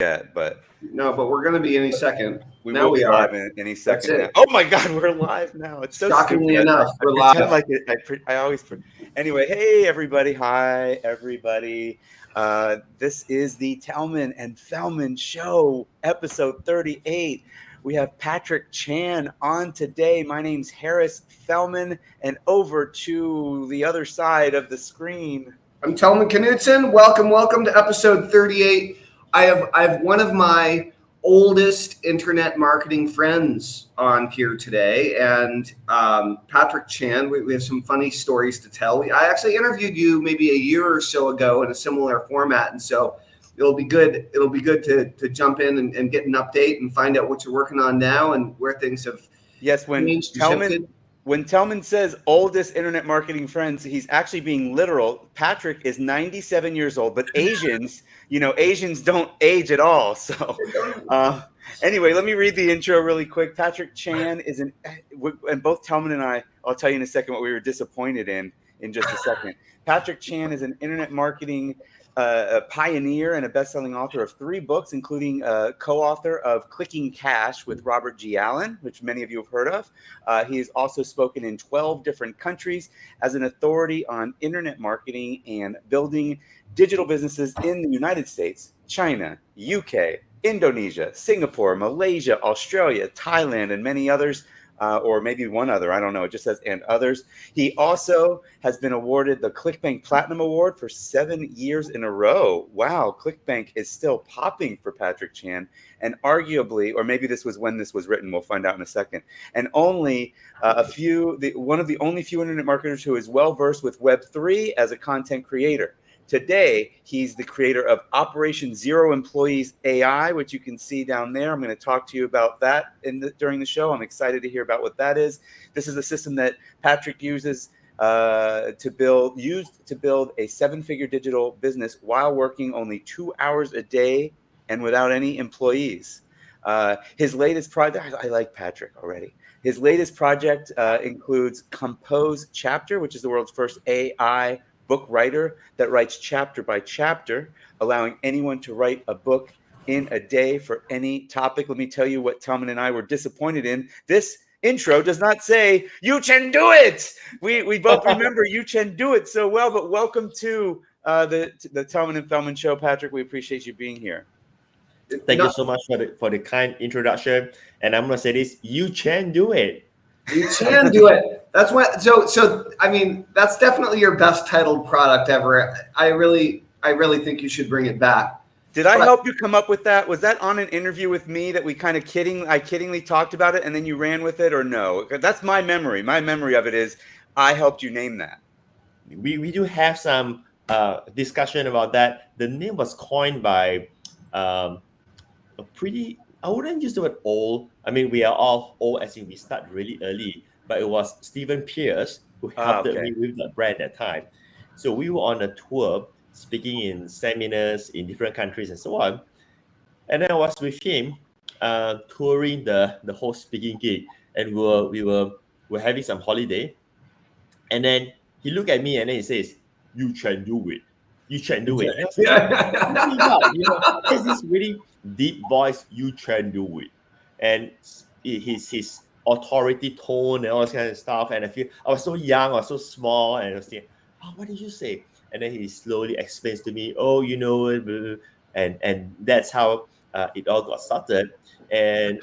yet, but no, but we're going to be any second. we now will we be are live in any second now. it. Oh my God, we're live now. It's so shockingly stupid. enough. I We're pretend live. like it. I always. Anyway, hey everybody. Hi everybody. This is the Tellman and Fellman Show, episode 38. We have Patric Chan on today. My name's Harris Fellman, and over to the other side of the screen, I'm Tellman Knudsen. Welcome to episode 38. I have one of my oldest internet marketing friends on here today, and Patric Chan. We have some funny stories to tell. I actually interviewed you maybe a year or so ago in a similar format, and so it'll be good. It'll be good to jump in and get an update and find out what you're working on now and where things have changed. When Tellman says oldest internet marketing friends, he's actually being literal. Patric is 97 years old, but Asians don't age at all. So anyway, let me read the intro really quick. Patric Chan is and both Tellman and I'll tell you in a second what we were disappointed in just a second. Patric Chan is an internet marketing a pioneer and a best-selling author of 3 books, including co-author of Clicking Cash with Robert G. Allen, which many of you have heard of. He has also spoken in 12 different countries as an authority on internet marketing and building digital businesses in the United States, China, UK, Indonesia, Singapore, Malaysia, Australia, Thailand, and many others. Or maybe one other, I don't know. It just says and others. He also has been awarded the ClickBank Platinum Award for 7 years in a row. Wow, ClickBank is still popping for Patric Chan, and arguably, or maybe this was when this was written. We'll find out in a second. And only one of the only few internet marketers who is well versed with Web3 as a content creator. Today, he's the creator of Operation Zero Employees AI, which you can see down there. I'm going to talk to you about that during the show. I'm excited to hear about what that is. This is a system that Patric uses to build a 7-figure digital business while working only 2 hours a day and without any employees. His latest project, I like Patric already. His latest project includes ComposeChapter, which is the world's first AI book writer that writes chapter by chapter, allowing anyone to write a book in a day for any topic. Let me tell you what Tellman and I were disappointed in. This intro does not say, "You can do it." We both remember "You can do it" so well, but welcome to the Tellman and Fellman Show, Patric. We appreciate you being here. Thank you so much for the kind introduction. And I'm going to say this, you can do it. You can do it. That's what. So I mean, that's definitely your best titled product ever. I really think you should bring it back. Did I help you come up with that? Was that on an interview with me that we kind of kiddingly talked about it and then you ran with it, or no? That's my memory. My memory of it is I helped you name that. We do have some discussion about that. The name was coined by a pretty, I wouldn't use the word old. I mean, we are all old as in we start really early, but it was Stephen Pierce who helped me with the brand at that time. So we were on a tour, speaking in seminars in different countries and so on. And then I was with him touring the whole speaking gig, and we were having some holiday. And then he looked at me and then he says, "You can do it. You can do it." And I was like, there's this really deep voice, "You can do it." And his authority tone and all this kind of stuff. And I was so young, I was so small, and I was thinking, "Oh, what did you say?" And then he slowly explains to me, "Oh, you know it," and that's how it all got started. And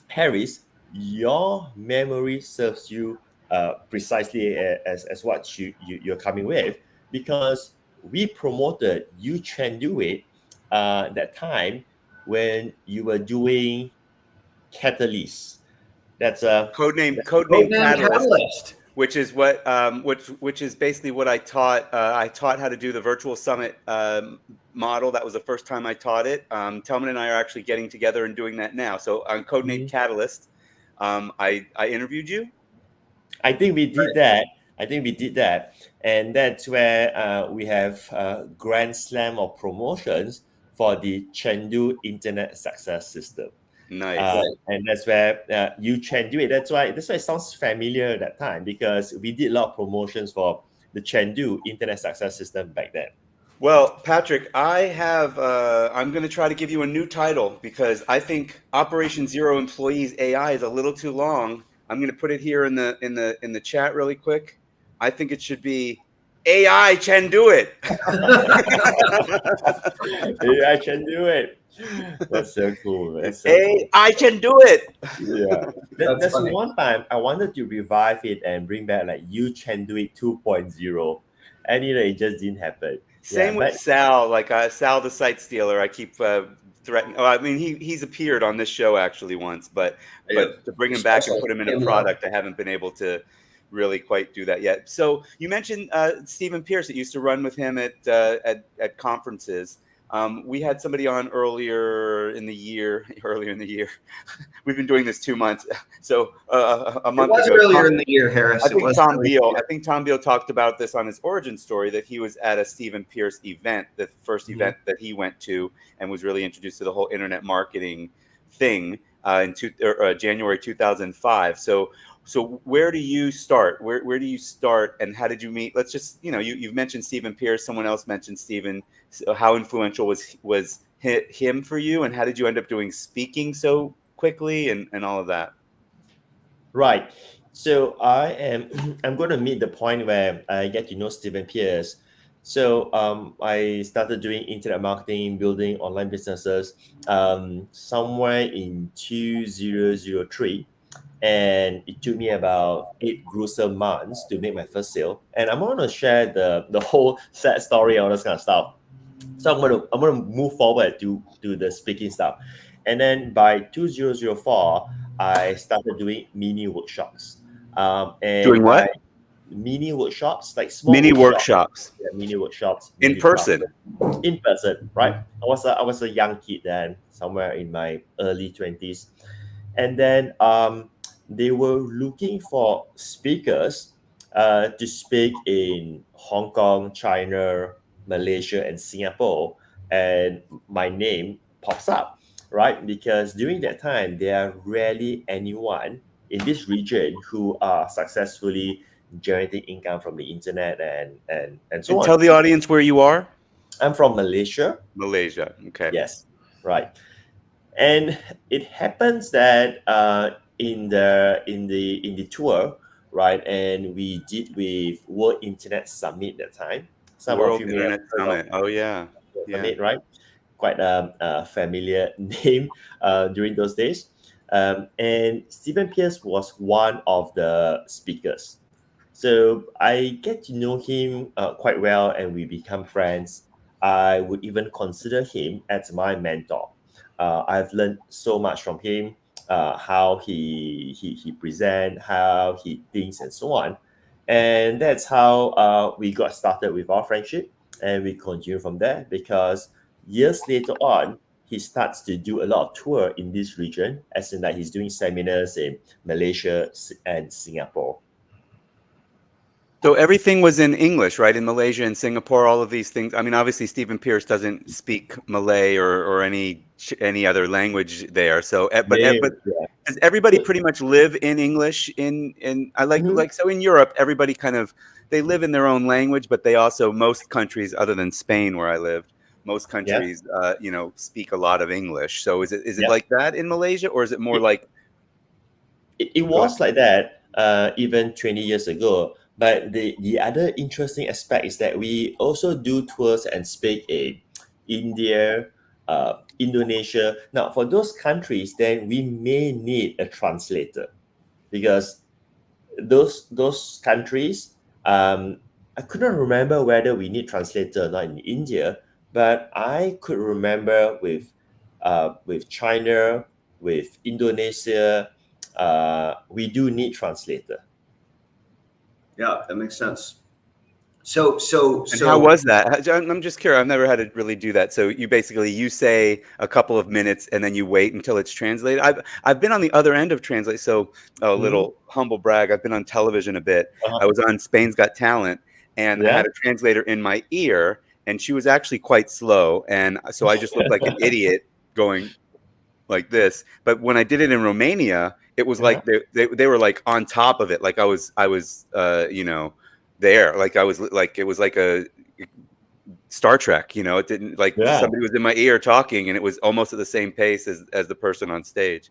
Harris, your memory serves you precisely as what you're coming with, because we promoted You Can Do It that time when you were doing Catalyst. That's a codename Catalyst, which is what which is basically what I taught. I taught how to do the virtual summit model. That was the first time I taught it. Tellman and I are actually getting together and doing that now. So on codename Catalyst, I interviewed you. I think we did that. And that's where we have Grand Slam of promotions for the Chengdu Internet Success System. Nice. And that's where you can do it. That's why it sounds familiar at that time, because we did a lot of promotions for the Chengdu Internet Success System back then. Well, Patrick, I'm going to try to give you a new title because I think Operation Zero Employees AI is a little too long. I'm going to put it here in the chat really quick. I think it should be AI can do it. Yeah, I can do it. That's so cool. That's so cool. AI can do it. Yeah. That's That's funny. one time I wanted to revive it and bring back like You Can Do It 2.0. And it just didn't happen. Same with But Sal, like Sal the site stealer. I keep threatening. Oh, I mean, he's appeared on this show actually once, but to bring him back and put him in a product, I haven't been able to really quite do that yet. So you mentioned Stephen Pierce that used to run with him at conferences. We had somebody on earlier in the year. We've been doing this 2 months, so a month It was ago. earlier in the year, Harris. I think Tom Beal talked about this on his origin story, that he was at a Stephen Pierce event, the first event that he went to, and was really introduced to the whole internet marketing thing in January 2005. So where do you start? Where do you start, and how did you meet? Let's just, you've mentioned Stephen Pierce. Someone else mentioned Stephen. So how influential was him for you, and how did you end up doing speaking so quickly and all of that? right. So I'm going to meet the point where I get to know Stephen Pierce. So I started doing internet marketing, building online businesses somewhere in 2003. And it took me about 8 gruesome months to make my first sale. And I'm going to share the whole sad story, all this kind of stuff. So I'm gonna move forward to the speaking stuff. And then by 2004, I started doing mini workshops. And Doing what? mini workshops, like small Mini workshops. workshops Yeah, mini workshops. in mini person. classes. In person, right? I was a young kid then, somewhere in my early 20s. And then they were looking for speakers to speak in Hong Kong, China, Malaysia, and Singapore. And my name pops up, right? Because during that time, there are rarely anyone in this region who are successfully generating income from the internet and so And on. tell the audience where you are. I'm from Malaysia. Malaysia. Okay. Yes, right. And it happens that in the tour, right, and we did with World Internet Summit that time. Some World of you may have Internet heard Summit. of Oh yeah. Summit, right? Quite a familiar name during those days. And Stephen Pierce was one of the speakers. So I get to know him quite well, and we become friends. I would even consider him as my mentor. I've learned so much from him, how he present, how he thinks, and so on. And that's how we got started with our friendship, and we continue from there because years later on, he starts to do a lot of tour in this region, as in like he's doing seminars in Malaysia and Singapore. So everything was in English, right? In Malaysia and Singapore, all of these things. I mean, obviously Stephen Pierce doesn't speak Malay or any other language there. So, but does everybody pretty much live in English? I like so in Europe, everybody kind of they live in their own language, but they also most countries other than Spain where I lived, most countries speak a lot of English. So is it like that in Malaysia, or is it more like it was like that even 20 years ago? But the other interesting aspect is that we also do tours and speak in India, Indonesia. Now, for those countries, then we may need a translator because those countries, I couldn't remember whether we need translator or not in India, but I could remember with China, with Indonesia, we do need translator. Yeah, that makes sense. So how was that? I'm just curious. I've never had to really do that. So you say a couple of minutes and then you wait until it's translated. I've been on the other end of translate. So a little humble brag. I've been on television a bit. I was on Spain's Got Talent, and I had a translator in my ear, and she was actually quite slow, and so I just looked like an idiot going like this. But when I did it in Romania, it was like they were like on top of it, like I was there, like I was like it was like a Star Trek. It didn't like Yeah. somebody was in my ear talking, and it was almost at the same pace as the person on stage.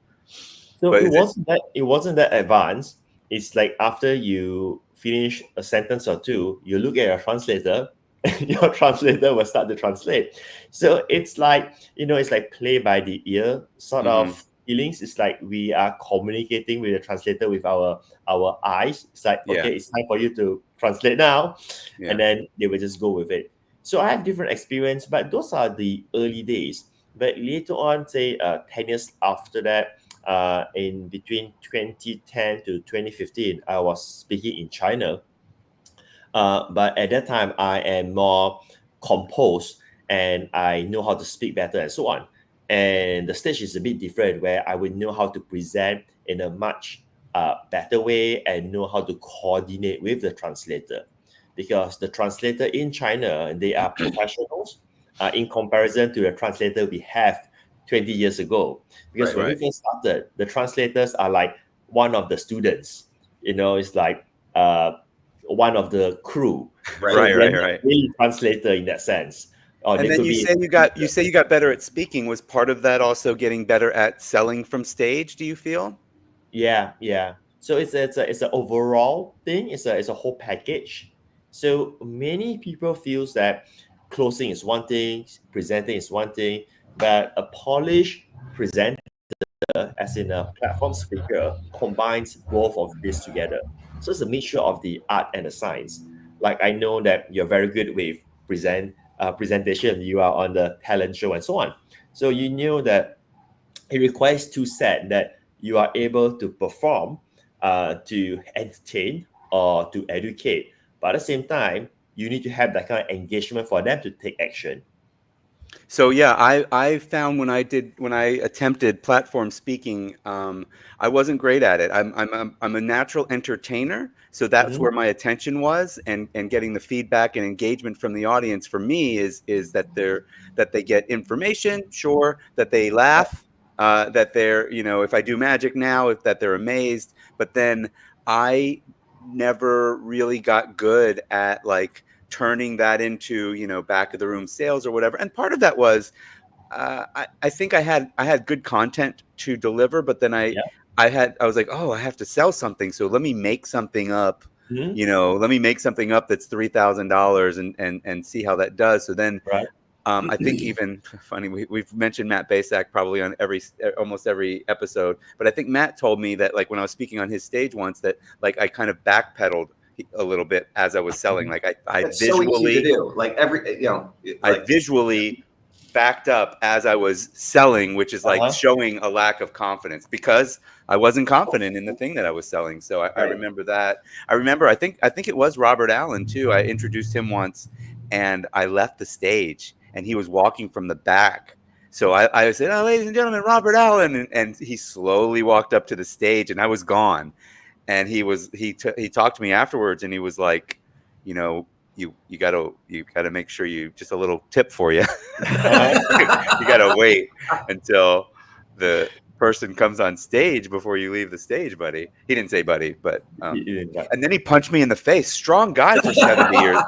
So But it wasn't that advanced. It's like after you finish a sentence or two, you look at your translator, and your translator will start to translate. So it's like, it's like play by the ear sort of feelings. It's like we are communicating with the translator with our eyes. It's like, Yeah. okay, it's time for you to translate now. Yeah. And then they will just go with it. So I have different experience, but those are the early days. But later on, say 10 years after that, in between 2010 to 2015, I was speaking in China. But at that time, I am more composed and I know how to speak better and so on. And the stage is a bit different where I would know how to present in a much better way and know how to coordinate with the translator. Because the translator in China, they are professionals in comparison to the translator we have 20 years ago. Because when we first started, the translators are like one of the students. It's like one of the crew. Right. Really translator in that sense. Or And then you say you got better at speaking. Was part of that also getting better at selling from stage? Do you feel? Yeah. So it's an overall thing. It's a whole package. So many people feels that closing is one thing, presenting is one thing, but a polished presenter, as in a platform speaker, combines both of these together. So it's a mixture of the art and the science. Like I know that you're very good with presentation. You are on the talent show and so on. So you know that it requires two sets that you are able to perform, to entertain or to educate. But at the same time, you need to have that kind of engagement for them to take action. So yeah, I found when I attempted platform speaking, I wasn't great at it. I'm a natural entertainer, so that's where my attention was, and getting the feedback and engagement from the audience for me is that they get information, sure, that they laugh, that they're if I do magic now, if that they're amazed, but then I never really got good at like turning that into back of the room sales or whatever. And part of that was I think I had good content to deliver, but then I was like, oh, I have to sell something, so let me make something up. Let me make something up that's $3,000 and see how that does. So then I think even funny, we've mentioned Matt Basak probably on almost every episode, but I think Matt told me that like when I was speaking on his stage once that like I kind of backpedaled a little bit as I was selling. Like I visually, so easy to do. Like I visually backed up as I was selling, which is like showing a lack of confidence because I wasn't confident in the thing that I was selling. So I remember that. I think it was Robert Allen too. I introduced him once and I left the stage and he was walking from the back. So I said, oh, ladies and gentlemen, Robert Allen. And he slowly walked up to the stage and I was gone. And he talked to me afterwards and he was like, you gotta make sure just a little tip for you. You gotta wait until the person comes on stage before you leave the stage, buddy. He didn't say buddy, but and then he punched me in the face. Strong guy for 70 years.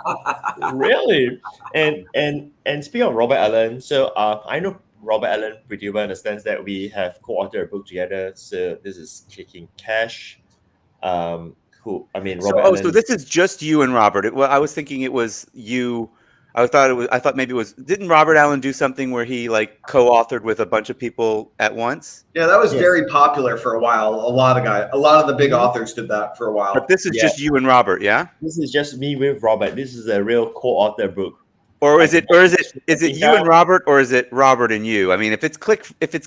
Really? And speaking of Robert Allen, so I know Robert Allen pretty well in the sense that we have co-authored a book together. So this is Kicking Cash. Robert Allen. So this is just you and Robert. I was thinking it was you. I thought maybe it was. Didn't Robert Allen do something where he like co-authored with a bunch of people at once? Yeah, that was very popular for a while. A lot of the big authors did that for a while. But this is just you and Robert, yeah? This is just me with Robert. This is a real co-author book. Or is it you and Robert, or is it Robert and you? I mean, if it's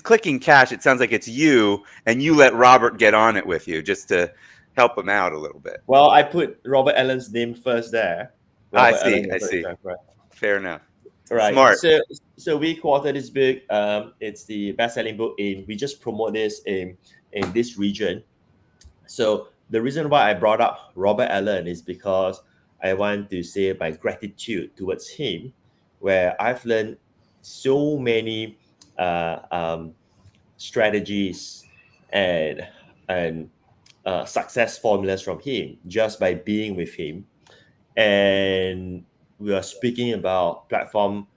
Clicking Cash, it sounds like it's you and you let Robert get on it with you just to help him out a little bit. Well, I put Robert Allen's name first there. I see. Fair enough. Right. Smart. So we co-authored this book. It's the best-selling book we just promote this in this region. So the reason why I brought up Robert Allen is because I want to say my gratitude towards him, where I've learned so many strategies and success formulas from him just by being with him. And we are speaking about platform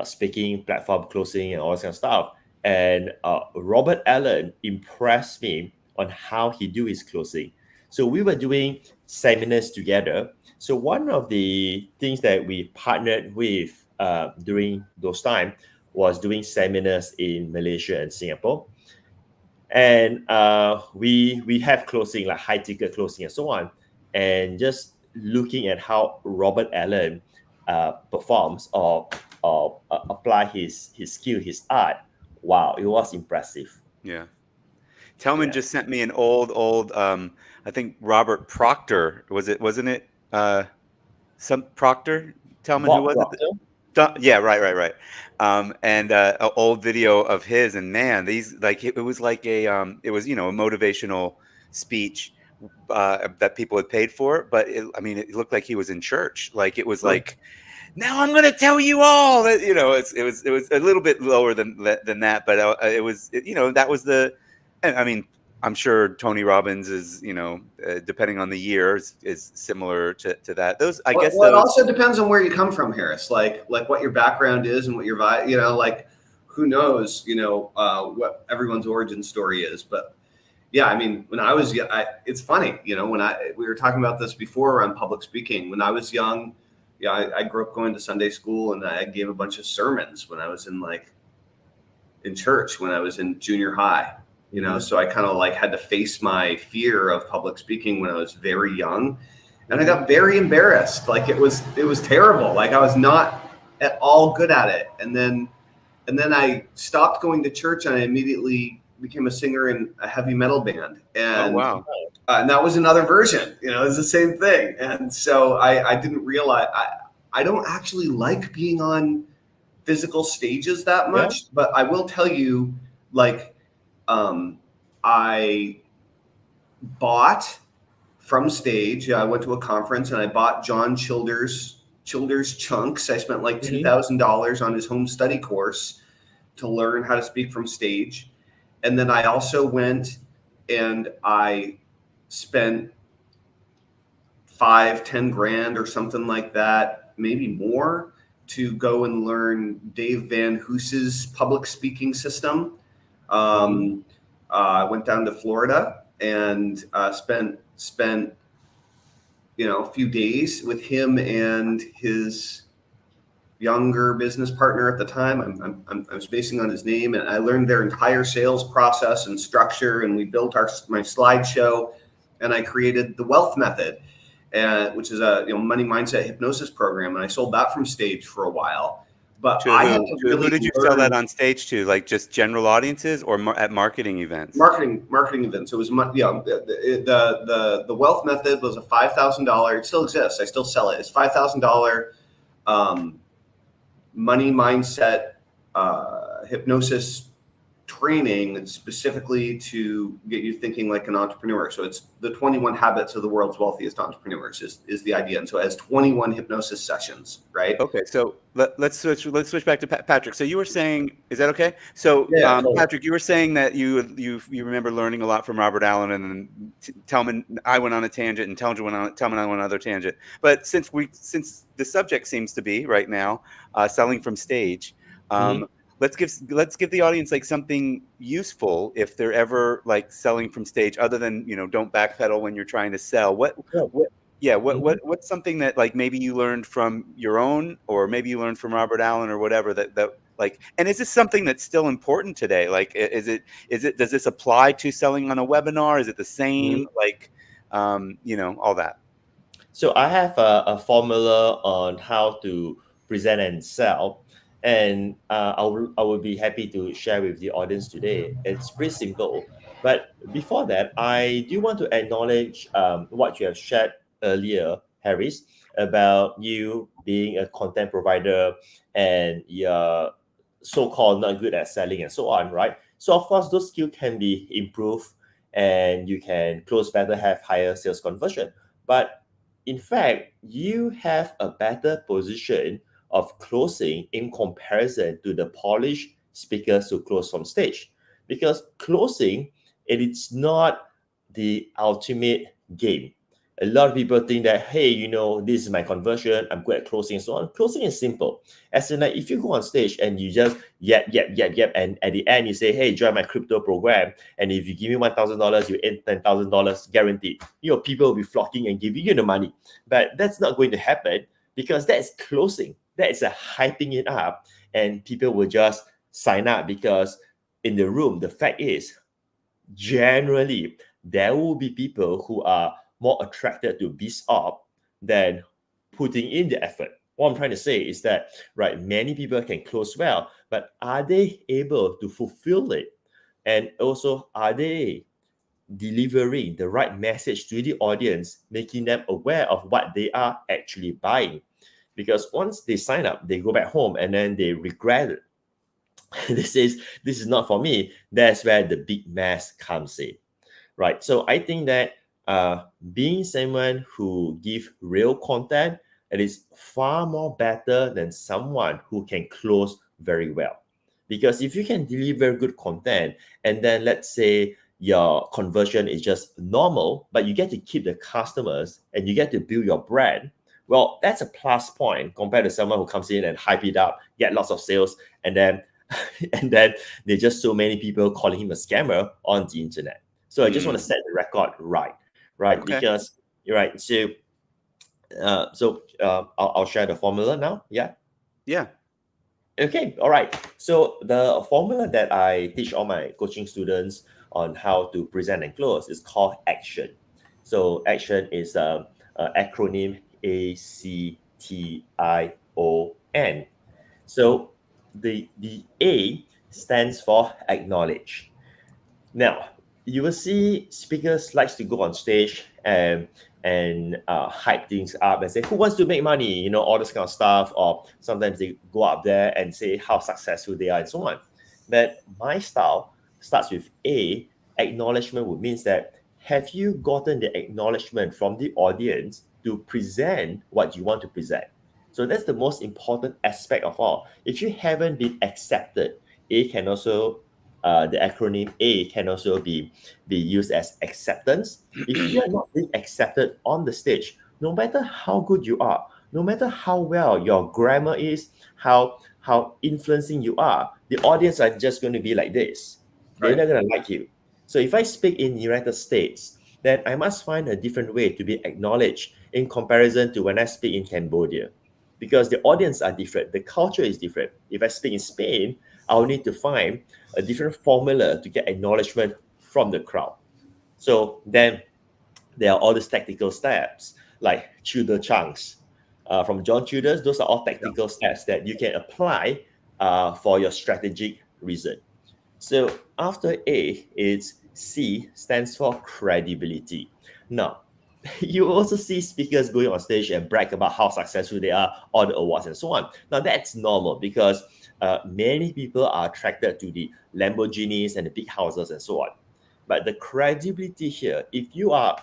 speaking, platform closing, and all that kind of stuff. And Robert Allen impressed me on how he do his closing. So we were doing seminars together. So one of the things that we partnered with during those time was doing seminars in Malaysia and Singapore. And we have closing, like high ticket closing and so on. And just looking at how Robert Allen performs or apply his skill, his art, wow, it was impressive. Yeah. Tellman Yeah. just sent me an old I think Robert Proctor, wasn't it? Some Proctor? Tellman, who Bob was it? Proctor? Yeah, right. And an old video of his, and man, these like it was like it was, you know, a motivational speech that people had paid for, but I mean, it looked like he was in church. Like it was like, now I'm going to tell you all that, you know, it was a little bit lower than that, but it was, you know, that was I mean, I'm sure Tony Robbins is, you know, depending on the year, is similar to that. Those, I guess, Well, it those. also depends on where you come from, Harris. Like what your background is and what your vibe. You know, like who knows? You know, what everyone's origin story is. But yeah, I mean, when I was young, it's funny. You know, we were talking about this before around public speaking. When I was young, yeah, I grew up going to Sunday school, and I gave a bunch of sermons when I was in church when I was in junior high. You know, so I kind of like had to face my fear of public speaking when I was very young, and I got very embarrassed. Like it was terrible. Like I was not at all good at it. And then I stopped going to church, and I immediately became a singer in a heavy metal band. And Oh, wow. And that was another version. You know, it was the same thing. And so I didn't realize I don't actually like being on physical stages that much, but I will tell you, like. I bought from stage. I went to a conference and I bought John Childers Chunks. I spent like $2,000 on his home study course to learn how to speak from stage. And then I also went and I spent $5-10 grand or something like that, maybe more, to go and learn Dave Van Hoos's public speaking system. I went down to Florida and spent a few days with him and his younger business partner at the time. I'm spacing on his name, and I learned their entire sales process and structure. And we built my slideshow, and I created the Wealth Method, which is a money mindset hypnosis program. And I sold that from stage for a while. But who did you sell that on stage to? Like just general audiences or at marketing events? Marketing events. It was the Wealth Method was a $5,000. It still exists. I still sell it. It's $5,000 money mindset hypnosis training specifically to get you thinking like an entrepreneur. So it's the 21 habits of the world's wealthiest entrepreneurs is the idea. And so it has 21 hypnosis sessions, right? Okay, so let's switch back to Patrick. So you were saying, is that okay? So totally. Patrick, you were saying that you remember learning a lot from Robert Allen, and then Tellman. I went on a tangent, and Tellman went on another tangent. But since the subject seems to be right now selling from stage, let's give the audience like something useful if they're ever like selling from stage, other than don't backpedal when you're trying to sell. What's something that like maybe you learned from your own, or maybe you learned from Robert Allen or whatever that like, and is this something that's still important today? Like, does this apply to selling on a webinar? Is it the same? Like, all that. So I have a formula on how to present and sell. And I will be happy to share with the audience today. It's pretty simple. But before that, I do want to acknowledge what you have shared earlier, Harris, about you being a content provider and you're so-called not good at selling and so on, right? So of course, those skills can be improved and you can close better, have higher sales conversion. But in fact, you have a better position of closing in comparison to the polished speakers who close from stage, because closing, it is not the ultimate game. A lot of people think that, hey, this is my conversion, I'm good at closing and so on. Closing is simple. As in, like, if you go on stage and you just yep, and at the end you say, hey, join my crypto program, and if you give me $1,000, you earn $10,000 guaranteed. People will be flocking and giving you the money. But that's not going to happen, because that's closing. That is a hyping it up, and people will just sign up, because in the room, the fact is, generally, there will be people who are more attracted to this up than putting in the effort. What I'm trying to say is that, right, many people can close well, but are they able to fulfill it? And also, are they delivering the right message to the audience, making them aware of what they are actually buying? Because once they sign up, they go back home and then they regret it. This is not for me. That's where the big mess comes in, right? So I think that being someone who give real content, it is far more better than someone who can close very well. Because if you can deliver good content, and then let's say your conversion is just normal, but you get to keep the customers and you get to build your brand, well, that's a plus point compared to someone who comes in and hype it up, get lots of sales, and then there's just so many people calling him a scammer on the internet. So I just want to set the record right? Okay. Because you're right. So, I'll share the formula now. Yeah. Yeah. Okay. All right. So the formula that I teach all my coaching students on how to present and close is called action. So action is acronym ACTION. So the A stands for acknowledge. Now, you will see speakers likes to go on stage and hype things up and say, who wants to make money, all this kind of stuff. Or sometimes they go up there and say how successful they are and so on. But my style starts with A, acknowledgement, which means that, have you gotten the acknowledgement from the audience to present what you want to present? So that's the most important aspect of all. If you haven't been accepted, A can also, the acronym A can also be used as acceptance. If you are not being accepted on the stage, no matter how good you are, no matter how well your grammar is, how influencing you are, the audience are just going to be like this. They're not going to like you. So if I speak in United States, then I must find a different way to be acknowledged in comparison to when I speak in Cambodia. Because the audience are different, the culture is different. If I speak in Spain, I'll need to find a different formula to get acknowledgement from the crowd. So then there are all these tactical steps, like Tudor chunks from John Tudor's. Those are all tactical steps that you can apply for your strategic reason. So after A, it's C, stands for credibility. Now, you also see speakers going on stage and brag about how successful they are, all the awards and so on. Now, that's normal, because many people are attracted to the Lamborghinis and the big houses and so on. But the credibility here, if you are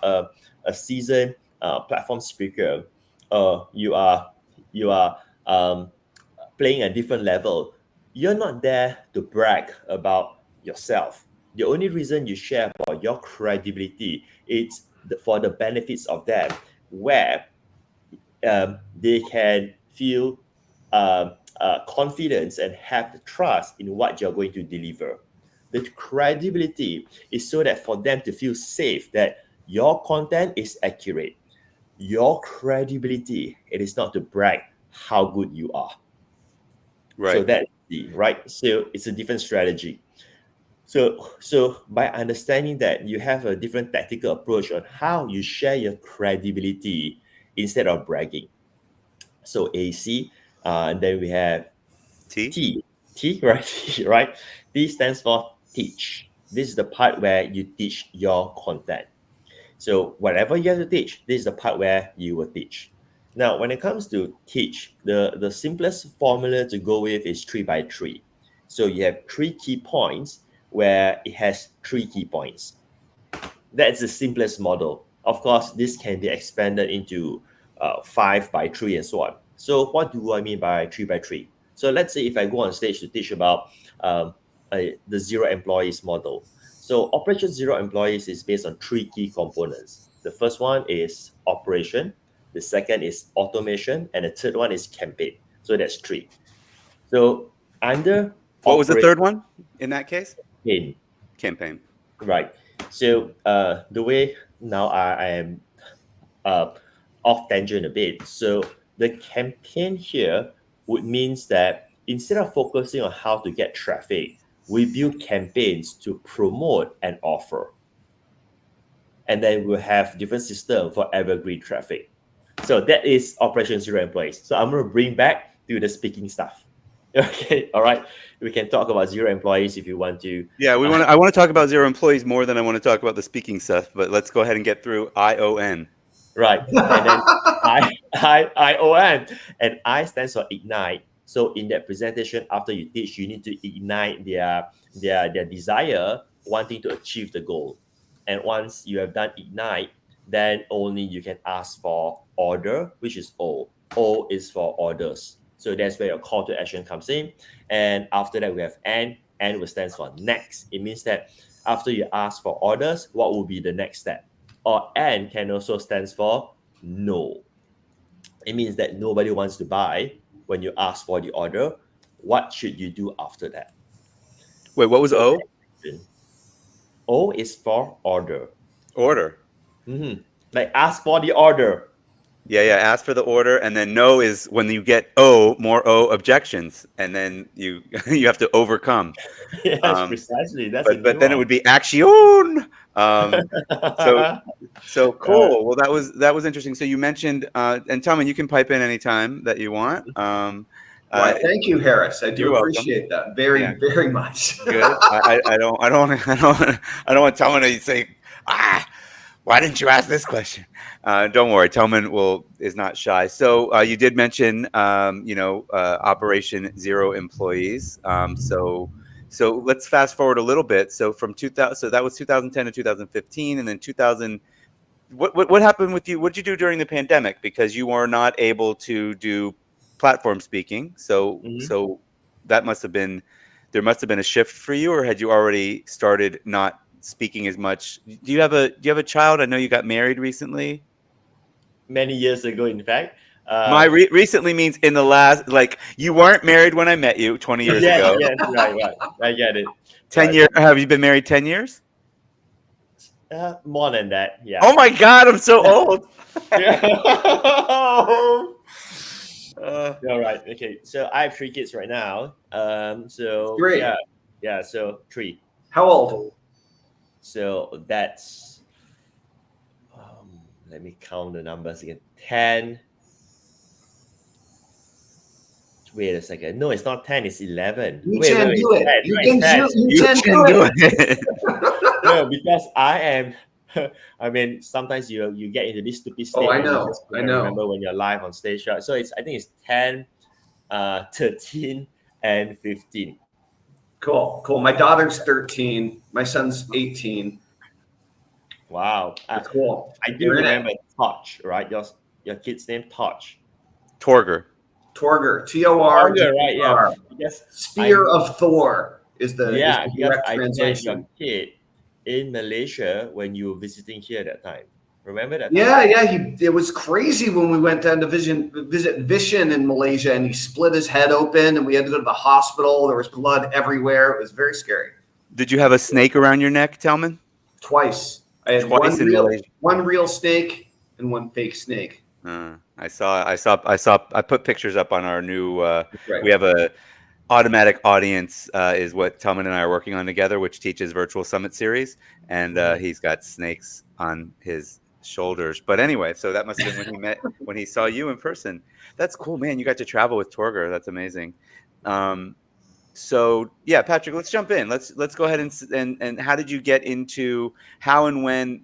a seasoned platform speaker, you are playing a different level, you're not there to brag about yourself. The only reason you share about your credibility is for the benefits of them, where they can feel confidence and have the trust in what you're going to deliver. The credibility is so that for them to feel safe that your content is accurate. Your credibility, it is not to brag how good you are. Right. So that's right. So it's a different strategy. So by understanding that, you have a different tactical approach on how you share your credibility instead of bragging. So AC, and then we have T. T, right? Right. T stands for teach. This is the part where you teach your content. So whatever you have to teach, this is the part where you will teach. Now, when it comes to teach, the simplest formula to go with is 3x3. So you have 3 key points where it has 3 key points. That's the simplest model. Of course, this can be expanded into 5x3 and so on. So what do I mean by 3x3? So let's say if I go on stage to teach about the zero employees model. So Operation Zero Employees is based on 3 key components. The first one is operation, the second is automation, and the third one is campaign. So that's 3. So under What was the third one in that case? operation, Campaign. right? So the way now I am off tangent a bit. So the campaign here would means that instead of focusing on how to get traffic, we build campaigns to promote an offer. And then we'll have different system for evergreen traffic. So that is Operation Zero Employees. So I'm going to bring back to the speaking stuff. Okay, all right. We can talk about zero employees if you want to. Yeah, I want to talk about zero employees more than I want to talk about the speaking stuff. But let's go ahead and get through ION. Right, and then ION, and I stands for ignite. So in that presentation, after you teach, you need to ignite their desire, wanting to achieve the goal. And once you have done ignite, then only you can ask for order, which is O. O is for orders. So that's where your call to action comes in. And after that, we have N. N will stands for next. It means that after you ask for orders, what will be the next step? Or N can also stands for no. It means that nobody wants to buy when you ask for the order. What should you do after that? Wait, what was O? O is for order. Order. Like ask for the order. Yeah, ask for the order, and then no is when you get more objections, and then you have to overcome. Yes, precisely. That's but then it would be action. So cool. Well, that was interesting. So you mentioned, and Tellman, you can pipe in anytime that you want. Well, thank you, Harris. I do appreciate that very much. Good. I don't want Tellman to say, why didn't you ask this question? Don't worry, Tellman is not shy. So you did mention, Operation Zero Employees. So let's fast forward a little bit. So from 2000, so that was 2010 to 2015, and then 2000. What happened with you? What did you do during the pandemic? Because you were not able to do platform speaking. So there must have been a shift for you, or had you already started not speaking as much? Do you have a child? I know you got married recently. Many years ago, in fact. My recently means in the last, like, you weren't married when I met you 20 years ago. Yes, right. I get it. 10 years. Have you been married 10 years? More than that, yeah. Oh my God, I'm so old. All right. Okay. So I have 3 kids right now. So 3. Yeah. So 3. How old? So that's. Let me count the numbers again. 10. Wait a second. No, it's not 10. It's 11. You can do it. 10. You Right, can do it. No, because I am. I mean, sometimes you get into this stupid state. Oh, I know. I remember when you're live on stage, right? So I think it's 10, 13, and 15. Cool. My daughter's 13. My son's 18. Wow, That's cool. I do remember Touch, right? Your kid's name Touch. Torger. Torger. TOR. Torger, right? Yeah. Yes. Spear of Thor is the direct translation. Your kid in Malaysia when you were visiting here at that time. Remember that? Yeah. It was crazy when we went down to visit Vishen in Malaysia, and he split his head open, and we had to go to the hospital. There was blood everywhere. It was very scary. Did you have a snake around your neck, Tellman? Twice. I had one real snake and one fake snake. I put pictures up on our new. We have a automatic audience is what Tellman and I are working on together, which teaches virtual summit series, and he's got snakes on his shoulders. But anyway, so that must have been when he saw you in person. That's cool, man. You got to travel with Torger. That's amazing. So yeah, Patrick, let's jump in. Let's go ahead and how did you get into how and when?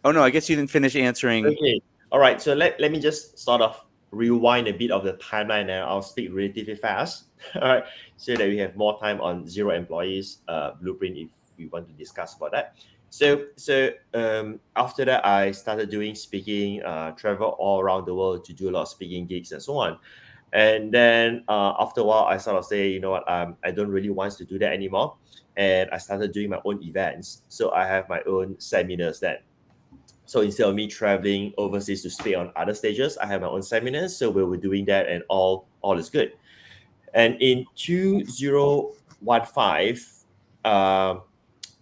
Oh no, I guess you didn't finish answering. Okay. All right. So let me just sort of rewind a bit of the timeline, and I'll speak relatively fast. All right, so that we have more time on Zero Employees blueprint if we want to discuss about that. So after that, I started doing speaking, travel all around the world to do a lot of speaking gigs and so on. And then after a while, I sort of say, you know what, I don't really want to do that anymore. And I started doing my own events. So I have my own seminars then. So instead of me traveling overseas to stay on other stages, I have my own seminars. So we were doing that, and all is good. And in 2015,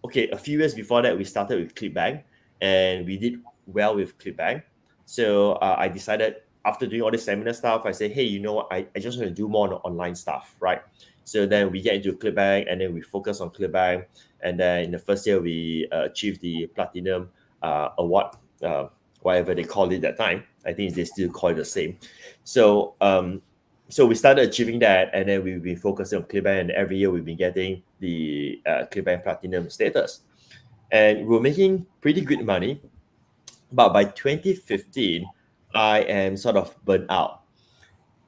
okay, a few years before that, we started with ClickBank, and we did well with ClickBank. So I decided, after doing all this seminar stuff, I said, hey, you know what? I just want to do more on the online stuff, right? So then we get into ClickBank, and then we focus on ClickBank. And then in the first year, we achieved the Platinum Award, whatever they called it that time. I think they still call it the same. So so we started achieving that, and then we've been focusing on ClickBank, and every year we've been getting the ClickBank Platinum status. And we're making pretty good money. But by 2015, I am sort of burnt out.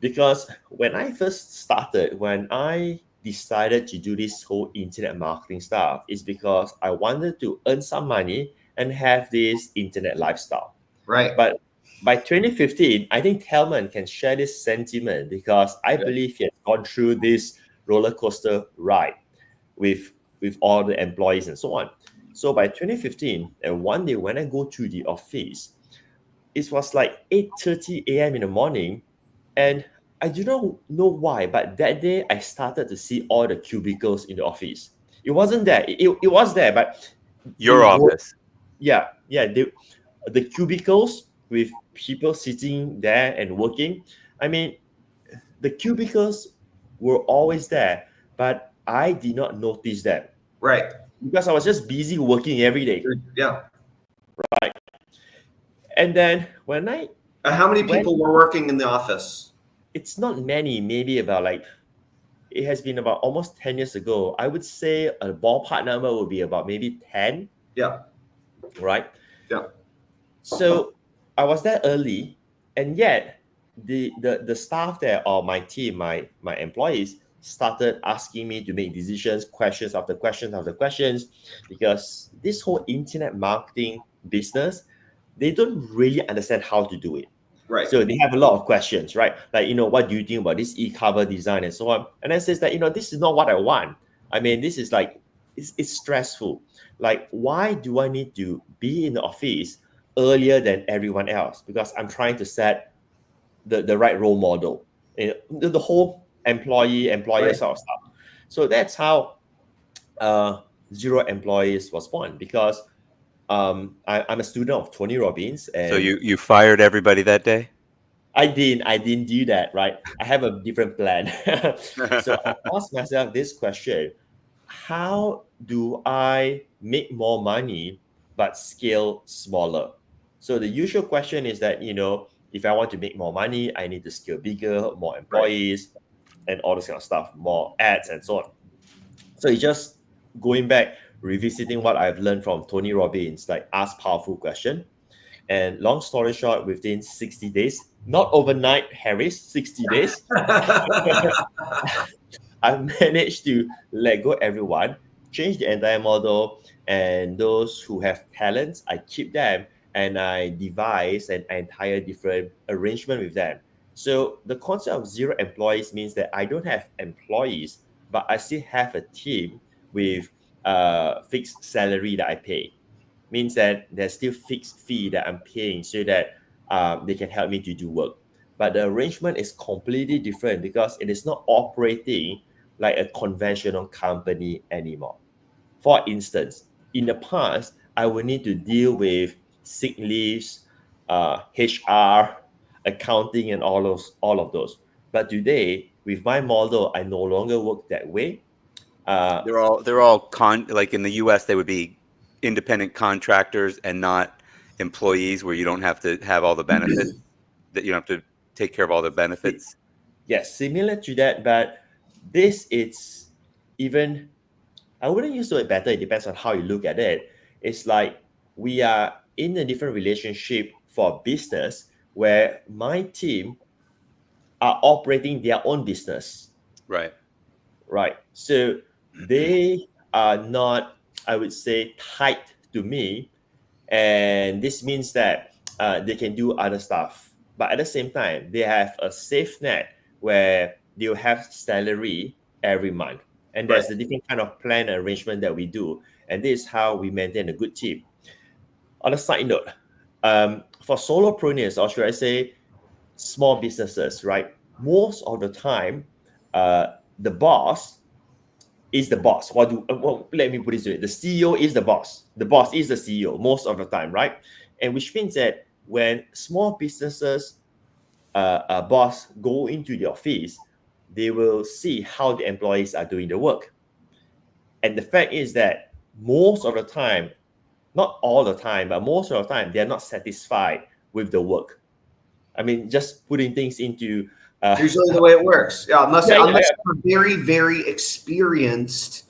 Because when I first started, when I decided to do this whole internet marketing stuff, is because I wanted to earn some money and have this internet lifestyle. Right. But by 2015, I think Tellman can share this sentiment, because I believe he has gone through this roller coaster ride with all the employees and so on. So by 2015, and one day when I go to the office, it was like 8:30 a.m. in the morning, and I do not know why, but that day I started to see all the cubicles in the office. It wasn't there. It was there, but Your office. yeah, the cubicles with people sitting there and working. I mean, the cubicles were always there, but I did not notice that. Right. Because I was just busy working every day. Yeah. Right. And then when how many people were working in the office? It's not many, maybe about it has been about almost 10 years ago. I would say a ballpark number would be about maybe 10. Yeah. Right? Yeah. So I was there early, and yet the staff there, or my team, my employees, started asking me to make decisions, questions after questions after questions, because this whole internet marketing business, they don't really understand how to do it. Right. So they have a lot of questions, right? Like, what do you think about this e-cover design and so on? And I says that, this is not what I want. I mean, this is like, it's stressful. Like, why do I need to be in the office earlier than everyone else? Because I'm trying to set the right role model. The whole employer Right. sort of stuff. So that's how Zero Employees was born, because I'm a student of Tony Robbins. And so you fired everybody that day? I didn't do that, right? I have a different plan. So I asked myself this question: how do I make more money but scale smaller? So the usual question is that, if I want to make more money, I need to scale bigger, more employees, and all this kind of stuff, more ads and so on. So it's just going back, revisiting what I've learned from Tony Robbins, like ask powerful question. And long story short, within 60 days, not overnight, Harris, 60 days, I managed to let go everyone, change the entire model, and those who have talents, I keep them, and I devise an entire different arrangement with them. So the concept of Zero Employees means that I don't have employees, but I still have a team with fixed salary that I pay. Means that there's still fixed fee that I'm paying, so that they can help me to do work. But the arrangement is completely different, because it is not operating like a conventional company anymore. For instance, in the past, I would need to deal with sick leaves, HR, accounting, and all of those. But today, with my model, I no longer work that way. They're all like in the US, they would be independent contractors and not employees, where you don't have to have all the benefits, that you don't have to take care of all the benefits. Yes, similar to that, but this is even, I wouldn't use the word better, it depends on how you look at it. It's like we are in a different relationship for business, where my team are operating their own business. Right. So they are not, I would say, tied to me, and this means that they can do other stuff, but at the same time they have a safe net where they'll have salary every month, and there's a different kind of plan arrangement that we do, and this is how we maintain a good team. On a side note, for solopreneurs, or should I say small businesses, right? Most of the time, the boss is the boss. Let me put it this way: the CEO is the boss. The boss is the CEO most of the time, right? And which means that when small businesses boss go into the office, they will see how the employees are doing the work. And the fact is that most of the time, not all the time, but most of the time, they're not satisfied with the work. I mean, just putting things into Usually the way it works. Yeah, unless Yeah. you're a very, very experienced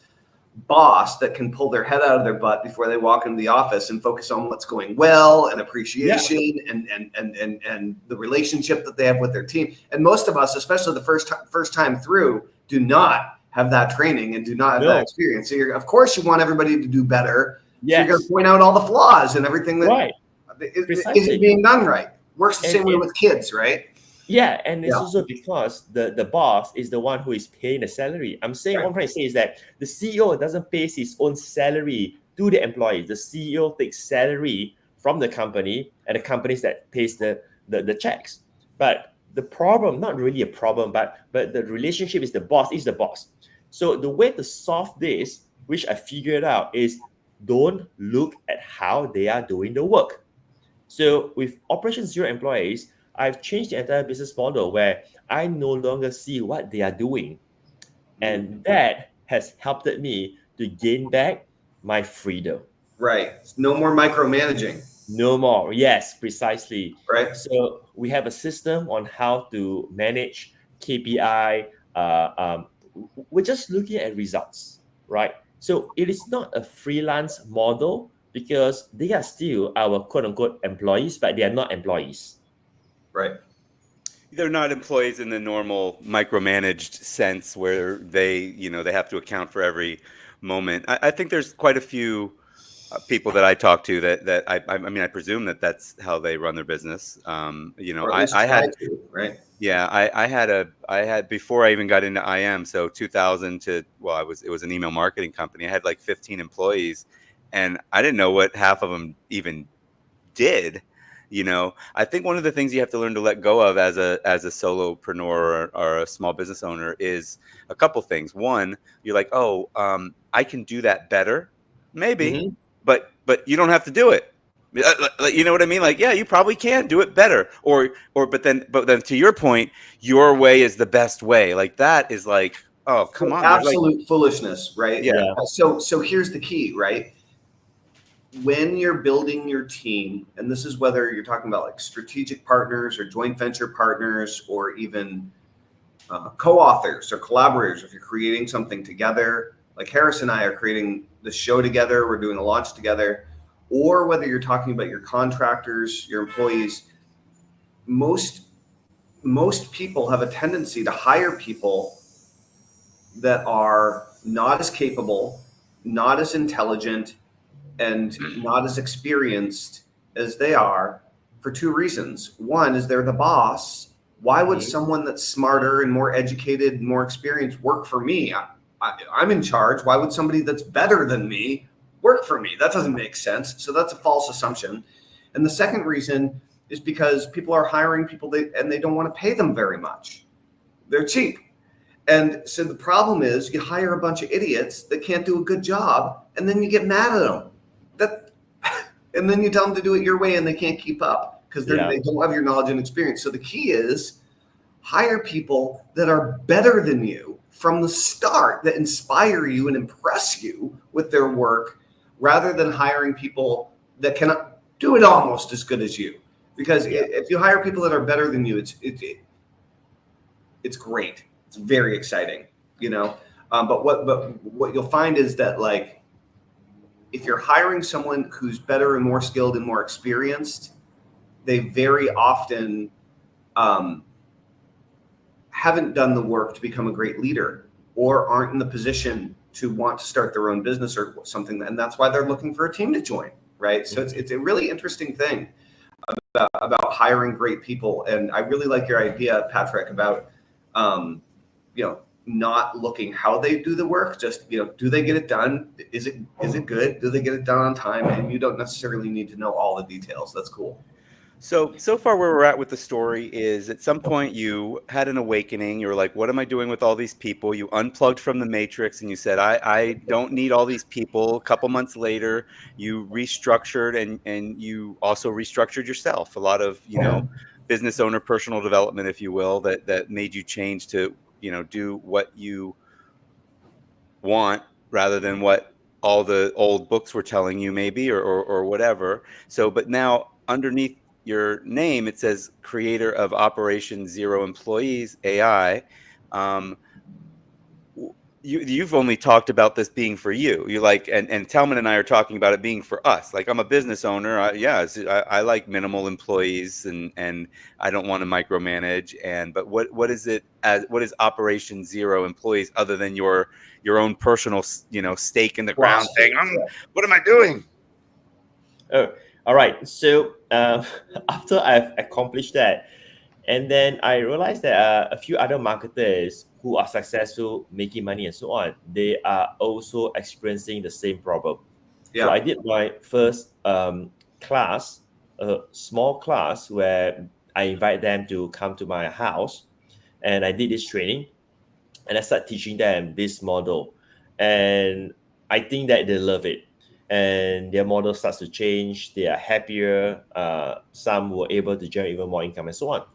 boss that can pull their head out of their butt before they walk into the office and focus on what's going well and appreciation and the relationship that they have with their team. And most of us, especially the first time through, do not have that training and do not have that experience. So of course you want everybody to do better. Yes. So you're going to point out all the flaws and everything that isn't being done right. Works the same way with kids, right? Yeah, and it's also because the boss is the one who is paying the salary. I'm saying what I'm trying to say is that the CEO doesn't pay his own salary to the employees. The CEO takes salary from the company, and the companies that pays the checks. But the problem, not really a problem, but the relationship is the boss. So the way to solve this, which I figured out, is don't look at how they are doing the work. So with Operation Zero employees, I've changed the entire business model where I no longer see what they are doing. And that has helped me to gain back my freedom. Right. No more micromanaging. No more. Yes, precisely. Right. So we have a system on how to manage KPI. We're just looking at results, right? So it is not a freelance model because they are still our quote unquote employees, but they are not employees. Right. They're not employees in the normal micromanaged sense where they have to account for every moment. I think there's quite a few people that I talk to that I mean, I presume that's how they run their business. I had, right. Yeah, I had before I even got into IM, so 2000 to, it was an email marketing company. I had like 15 employees, and I didn't know what half of them even did. I think one of the things you have to learn to let go of as a solopreneur or a small business owner is a couple things. One, you're like, I can do that better, maybe, but you don't have to do it. You know what I mean? Like, yeah, you probably can do it better, but then to your point, your way is the best way. Like that is like, oh, come on, absolute foolishness, right? Yeah. So here's the key, right? When you're building your team, and this is whether you're talking about like strategic partners or joint venture partners or even co-authors or collaborators, if you're creating something together, like Harris and I are creating the show together, we're doing a launch together, or whether you're talking about your contractors, your employees, most people have a tendency to hire people that are not as capable, not as intelligent, and not as experienced as they are for two reasons. One is they're the boss. Why would someone that's smarter and more educated and more experienced work for me? I'm in charge. Why would somebody that's better than me work for me? That doesn't make sense. So that's a false assumption. And the second reason is because people are hiring people and they don't want to pay them very much. They're cheap. And so the problem is you hire a bunch of idiots that can't do a good job, and then you get mad at them. And then you tell them to do it your way, and they can't keep up because they don't have your knowledge and experience. So the key is hire people that are better than you from the start, that inspire you and impress you with their work, rather than hiring people that cannot do it almost as good as you. Because if you hire people that are better than you, it's great. It's very exciting, But what you'll find is that, like, if you're hiring someone who's better and more skilled and more experienced, they very often haven't done the work to become a great leader, or aren't in the position to want to start their own business or something. And that's why they're looking for a team to join, right? So it's a really interesting thing about hiring great people. And I really like your idea, Patrick, about not looking how they do the work, just, do they get it done? Is it good? Do they get it done on time? And you don't necessarily need to know all the details. That's cool. So far where we're at with the story is at some point you had an awakening. You were like, what am I doing with all these people? You unplugged from the matrix and you said, I don't need all these people. A couple months later, you restructured and you also restructured yourself. A lot of, business owner personal development, if you will, that made you change to, do what you want rather than what all the old books were telling you, maybe, or whatever. So, but now underneath your name, it says creator of Operation Zero Employees AI. You've only talked about this being for you. You like, and Tellman and I are talking about it being for us. Like, I'm a business owner. I like minimal employees and I don't want to micromanage. But what is it as what is Operation Zero Employees other than your own personal, stake in the ground saying, what am I doing? Oh, all right. So after I've accomplished that, and then I realized that a few other marketers who are successful making money and so on, they are also experiencing the same problem. Yeah. So I did my first class, a small class where I invite them to come to my house, and I did this training, and I started teaching them this model, and I think that they love it. And their model starts to change. They are happier. Some were able to generate even more income and so on.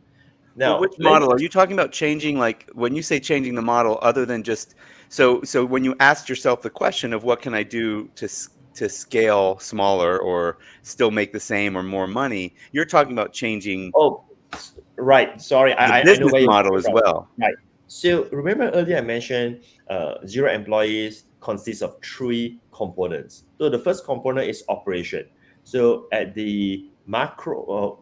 Now, which model are you talking about changing? Like, when you say changing the model, other than just so when you asked yourself the question of what can I do to scale smaller or still make the same or more money, you're talking about changing. Oh, right. Sorry, the I business know where you're model as from. well. Right. So remember earlier I mentioned zero employees consists of three components. So the first component is operation. So at the macro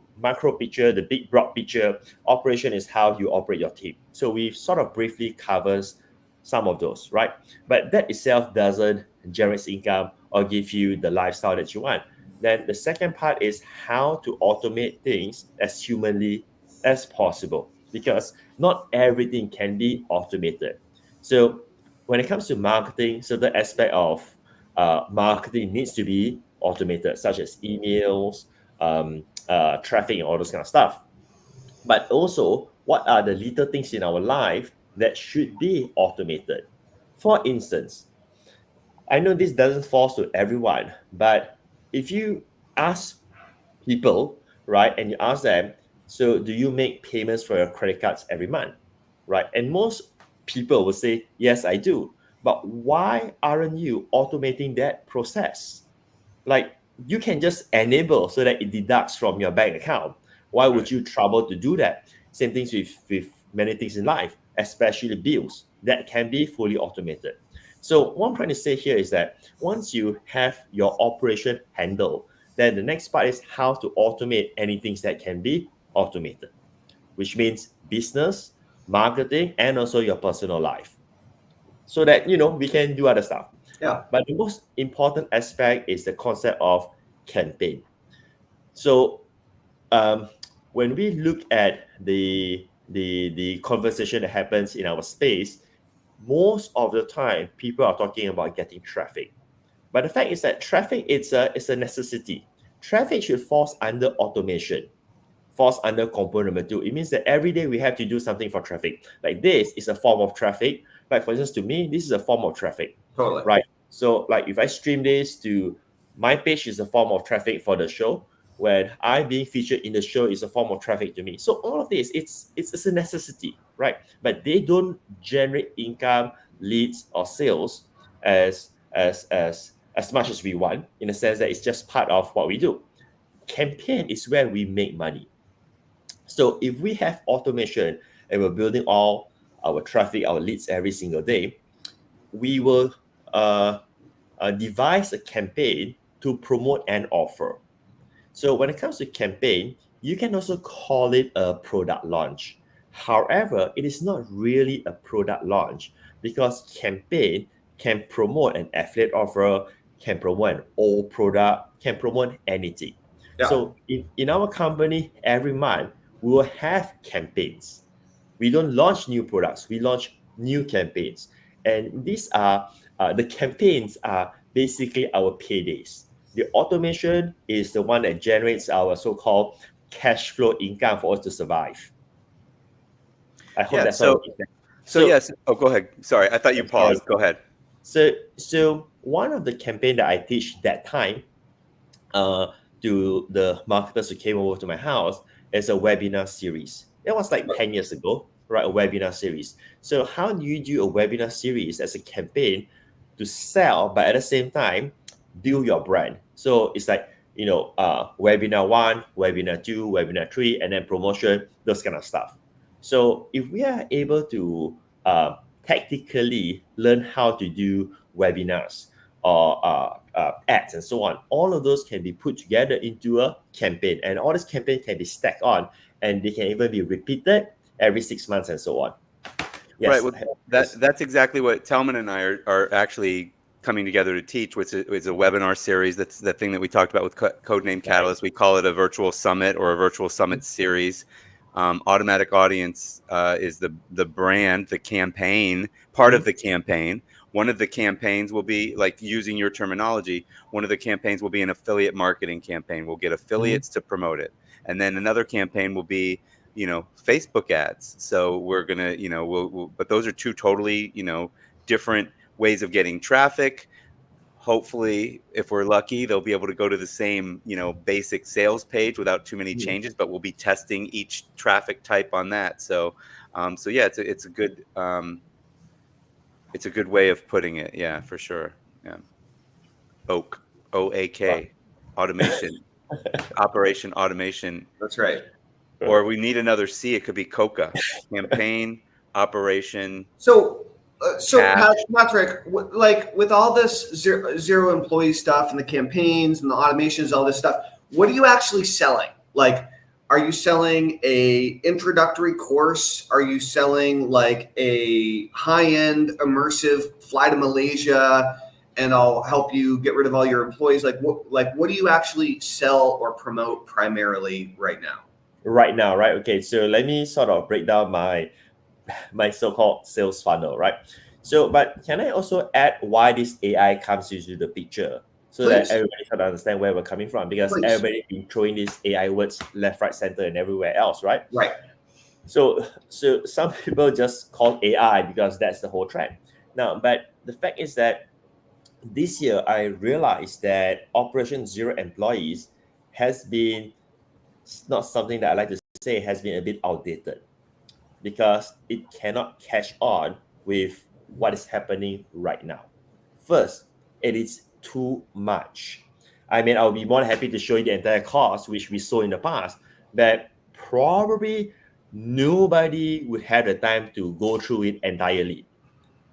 picture, the big broad picture, operation is how you operate your team. So we sort of briefly covers some of those, right? But that itself doesn't generate income or give you the lifestyle that you want. Then the second part is how to automate things as humanly as possible, because not everything can be automated. So when it comes to marketing, certain aspect of marketing needs to be automated, such as emails, traffic, and all those kind of stuff. But also, what are the little things in our life that should be automated? For instance, I know this doesn't fall to everyone, but if you ask people, right, and you ask them, so do you make payments for your credit cards every month, right? And most people will say, yes, I do. But why aren't you automating that process? Like, you can just enable so that it deducts from your bank account. Why would you trouble to do that? Same things with many things in life, especially bills that can be fully automated. So what I'm trying to say here is that once you have your operation handled, then the next part is how to automate anything that can be automated, which means business, marketing, and also your personal life, so that we can do other stuff. Yeah. But the most important aspect is the concept of campaign. So when we look at the conversation that happens in our space, most of the time people are talking about getting traffic. But the fact is that traffic is a necessity. Traffic should fall under automation, falls under component number 2. It means that every day we have to do something for traffic. Like, this is a form of traffic. Like, for instance, to me, this is a form of traffic. Totally. Right. So like, if I stream this to my page, is a form of traffic for the show. When I being featured in the show is a form of traffic to me. So all of this, it's a necessity, right? But they don't generate income, leads, or sales as much as we want, in the sense that it's just part of what we do. Campaign is where we make money. So if we have automation and we're building all our traffic, our leads every single day, we will devise a campaign to promote an offer. So when it comes to campaign, you can also call it a product launch. However, it is not really a product launch, because campaign can promote an affiliate offer, can promote an old product, can promote anything. Yeah. So in our company, every month, we will have campaigns. We don't launch new products. We launch new campaigns. And these are the campaigns are basically our paydays. The automation is the one that generates our so-called cash flow income for us to survive. I hope Yeah. that's all. So yes. Oh, go ahead. Sorry, I thought you paused. Go ahead. So one of the campaign that I teach that time to the marketers who came over to my house is a webinar series. It was like 10 years ago, right? A webinar series. So how do you do a webinar series as a campaign to sell, but at the same time, build your brand? So it's like, webinar 1, webinar 2, webinar 3, and then promotion, those kind of stuff. So if we are able to tactically learn how to do webinars or ads and so on, all of those can be put together into a campaign, and all this campaign can be stacked on, and they can even be repeated every 6 months and so on. Yes. Right. Well, that's exactly what Tellman and I are actually coming together to teach, which is a webinar series. That's the thing that we talked about with Codename Catalyst. We call it a virtual summit or a virtual summit series. Automatic Audience is the brand, the campaign, part of the campaign. One of the campaigns will be, like using your terminology, one of the campaigns will be an affiliate marketing campaign. We'll get affiliates to promote it. And then another campaign will be, Facebook ads. So we're going to, but those are two totally, different ways of getting traffic. Hopefully, if we're lucky, they'll be able to go to the same, basic sales page without too many changes, but we'll be testing each traffic type on that. So yeah, it's a good, it's a good way of putting it. Yeah, for sure. Yeah. OAK, automation, operation automation. That's right. Or we need another C. It could be COCA, campaign, operation. So Patric, like with all this zero employee stuff and the campaigns and the automations, all this stuff, what are you actually selling? Like, are you selling a introductory course? Are you selling like a high-end immersive fly to Malaysia and I'll help you get rid of all your employees? Like what do you actually sell or promote primarily right now? Right now, right? Okay, so let me sort of break down my so-called sales funnel, right? So, but can I also add why this AI comes into the picture so that everybody can understand where we're coming from? Because everybody's been throwing these AI words left, right, center, and everywhere else, right? Right. So some people just call AI because that's the whole trend. Now, but the fact is that this year I realized that Operation Zero Employees has been not something that I like to say has been a bit outdated, because it cannot catch on with what is happening right now. First, it is too much. I mean, I'll be more than happy to show you the entire course, which we saw in the past, but probably nobody would have the time to go through it entirely.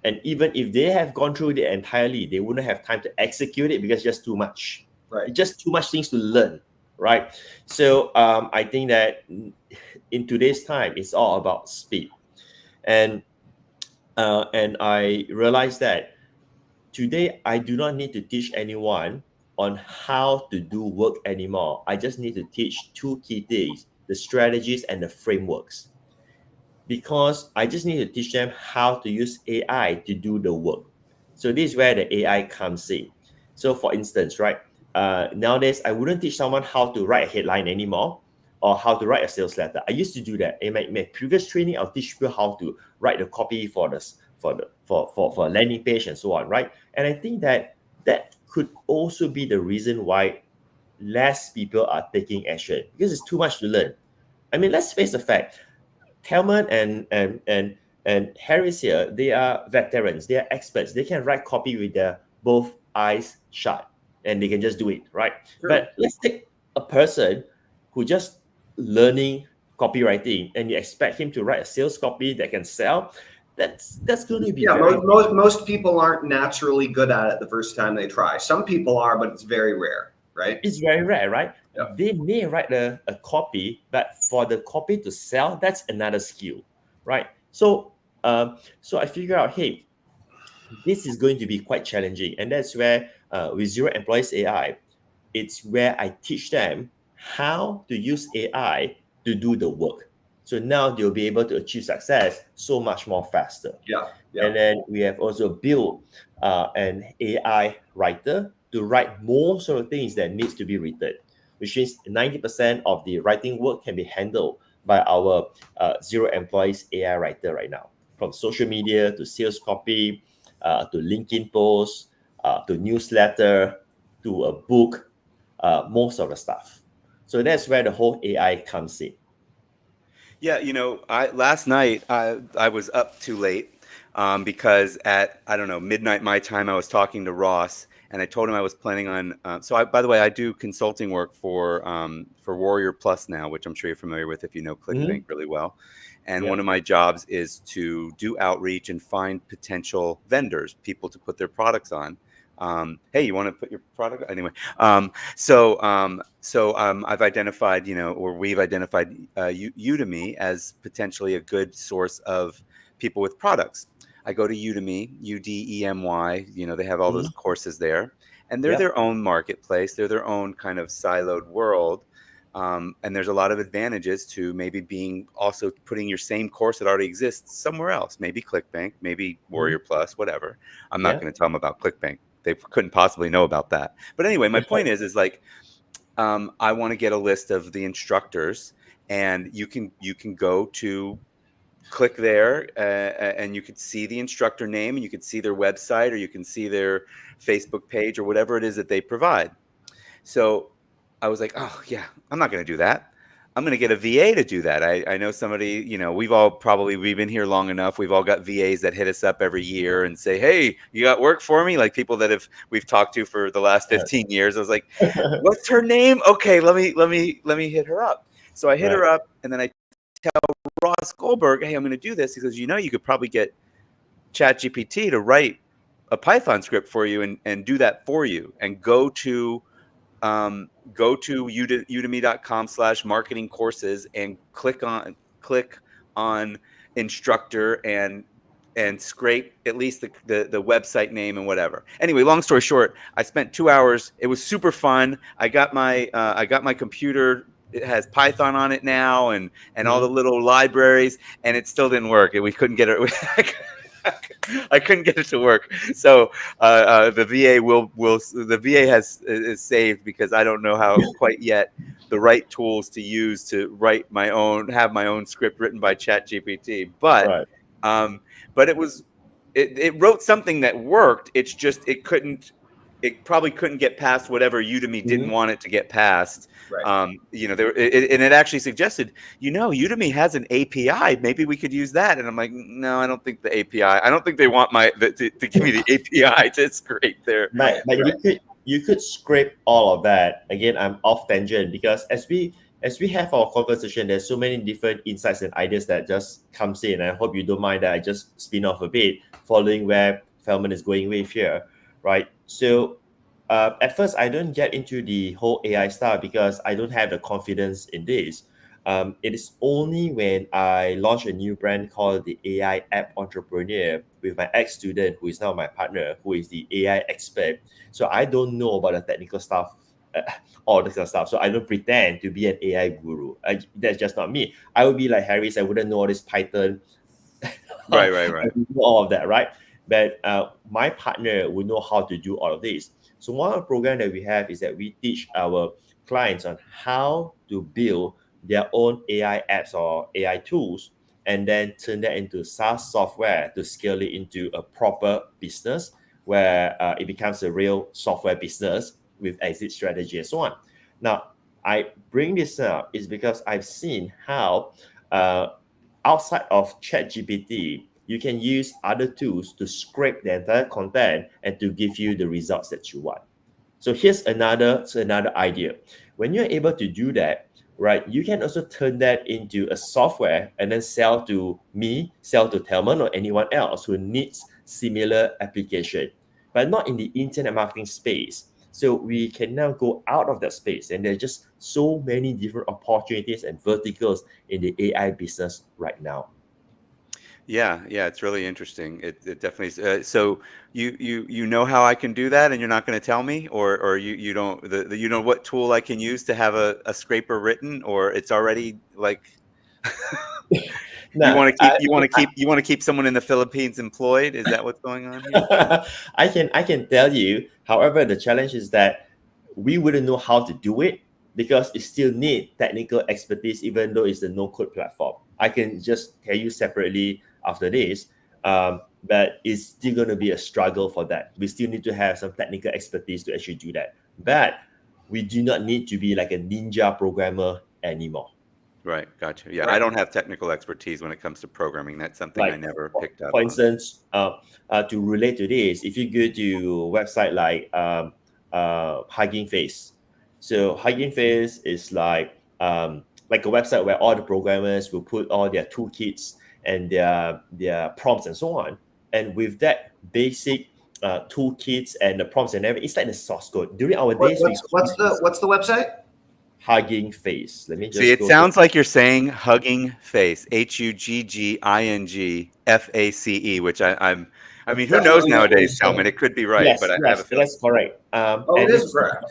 And even if they have gone through it entirely, they wouldn't have time to execute it because it's just too much. Right. It's just too much things to learn, right? So I think that in today's time, it's all about speed. And I realized that today I do not need to teach anyone on how to do work anymore. I just need to teach two key things: the strategies and the frameworks. Because I just need to teach them how to use AI to do the work. So this is where the AI comes in. So for instance, right, nowadays I wouldn't teach someone how to write a headline anymore or how to write a sales letter. I used to do that. In my previous training, I'll teach people how to write the copy for a landing page and so on, right? And I think that could also be the reason why less people are taking action, because it's too much to learn. I mean, let's face the fact. Tellman and Harris here, they are veterans, they are experts. They can write copy with their both eyes shut, and they can just do it, right? Sure. But let's take a person who just learning copywriting, and you expect him to write a sales copy that can sell. That's going to be most people aren't naturally good at it the first time they try. Some people are, but it's very rare, right? It's very rare, right? Yeah. They may write a copy, but for the copy to sell, that's another skill, right? So I figure out, hey, this is going to be quite challenging. And that's where with Zero Employees AI, it's where I teach them how to use AI to do the work. So now they'll be able to achieve success so much more faster. Yeah. And then we have also built an AI writer to write most of the things that needs to be written, which means 90% of the writing work can be handled by our zero employees AI writer right now, from social media to sales copy, to LinkedIn posts, to newsletter, to a book, most of the stuff. So that's where the whole AI comes in. Yeah, last night I was up too late because at, I don't know, midnight my time, I was talking to Ross and I told him I was planning on. By the way, I do consulting work for Warrior Plus now, which I'm sure you're familiar with if you know ClickBank really well. And one of my jobs is to do outreach and find potential vendors, people to put their products on. Hey, you want to put your product anyway? I've identified, or we've identified Udemy as potentially a good source of people with products. I go to Udemy, Udemy, they have all those courses there, and they're their own marketplace. They're their own kind of siloed world. And there's a lot of advantages to maybe being also putting your same course that already exists somewhere else, maybe ClickBank, maybe Warrior Plus, whatever. I'm not going to tell them about ClickBank. They couldn't possibly know about that. But anyway, my point is like, I want to get a list of the instructors, and you can go to click there, and you could see the instructor name, and you could see their website, or you can see their Facebook page, or whatever it is that they provide. So I was like, oh yeah, I'm not going to do that. I'm going to get a VA to do that. I know somebody, we've been here long enough. We've all got VAs that hit us up every year and say, hey, you got work for me? Like people that we've talked to for the last 15 years. I was like, what's her name? Okay, let me hit her up. So I hit her up, and then I tell Ross Goldberg, hey, I'm going to do this. He goes, you could probably get ChatGPT to write a Python script for you and do that for you, and go to udemy.com/marketing courses and click on instructor and scrape at least the website name and whatever. Anyway, long story short, I spent 2 hours. It was super fun. I got my computer. It has Python on it now, and all the little libraries, and it still didn't work. We couldn't get it. I couldn't get it to work. So the VA is saved, because I don't know how quite yet the right tools to use to have my own script written by ChatGPT. But it wrote something that worked. It's just it probably couldn't get past whatever Udemy didn't want it to get past. And it actually suggested, Udemy has an API. Maybe we could use that. And I'm like, no, I don't think the API. I don't think they want to give me the API to scrape there. But you could scrape all of that. Again, I'm off tangent, because as we have our conversation, there's so many different insights and ideas that just comes in. I hope you don't mind that I just spin off a bit, following where Fellman is going with here, right? So at first, I don't get into the whole AI stuff because I don't have the confidence in this. It is only when I launched a new brand called the AI App Entrepreneur with my ex-student, who is now my partner, who is the AI expert. So I don't know about the technical stuff, all this kind of stuff. So I don't pretend to be an AI guru. That's just not me. I would be like Harris. I wouldn't know all this Python. Right. All of that, right? But my partner would know how to do all of this. So one of the programs that we have is that we teach our clients on how to build their own AI apps or AI tools, and then turn that into SaaS software to scale it into a proper business where it becomes a real software business with exit strategy and so on. Now, I bring this up is because I've seen how outside of ChatGPT, you can use other tools to scrape the entire content and to give you the results that you want. So here's another idea. When you're able to do that, right, you can also turn that into a software and then sell to me, sell to Tellman, or anyone else who needs similar application, but not in the internet marketing space. So we can now go out of that space, and there's just so many different opportunities and verticals in the AI business right now. Yeah, it's really interesting. It definitely is. So you know how I can do that, and you're not going to tell me, or you don't you know what tool I can use to have a scraper written, or it's already like. No, you want to keep someone in the Philippines employed? Is that what's going on here? I can tell you. However, the challenge is that we wouldn't know how to do it because it still need technical expertise, even though it's a no-code platform. I can just tell you separately after this, but it's still going to be a struggle for that. We still need to have some technical expertise to actually do that. But we do not need to be like a ninja programmer anymore. Right, gotcha. Yeah, Right. I don't have technical expertise when it comes to programming. That's something I never picked up For on. instance, to relate to this, if you go to a website like Hugging Face, so Hugging Face is like a website where all the programmers will put all their toolkits and their prompts and so on. And with that basic toolkits and the prompts and everything, it's like the source code. During our days, What's the website? Hugging Face. Let me just See, it sounds like you're saying Hugging Face, HUGGINGFACE, which I mean, who knows nowadays, Tellman? It could be right, yes, but I have a feeling. that's correct. It is correct.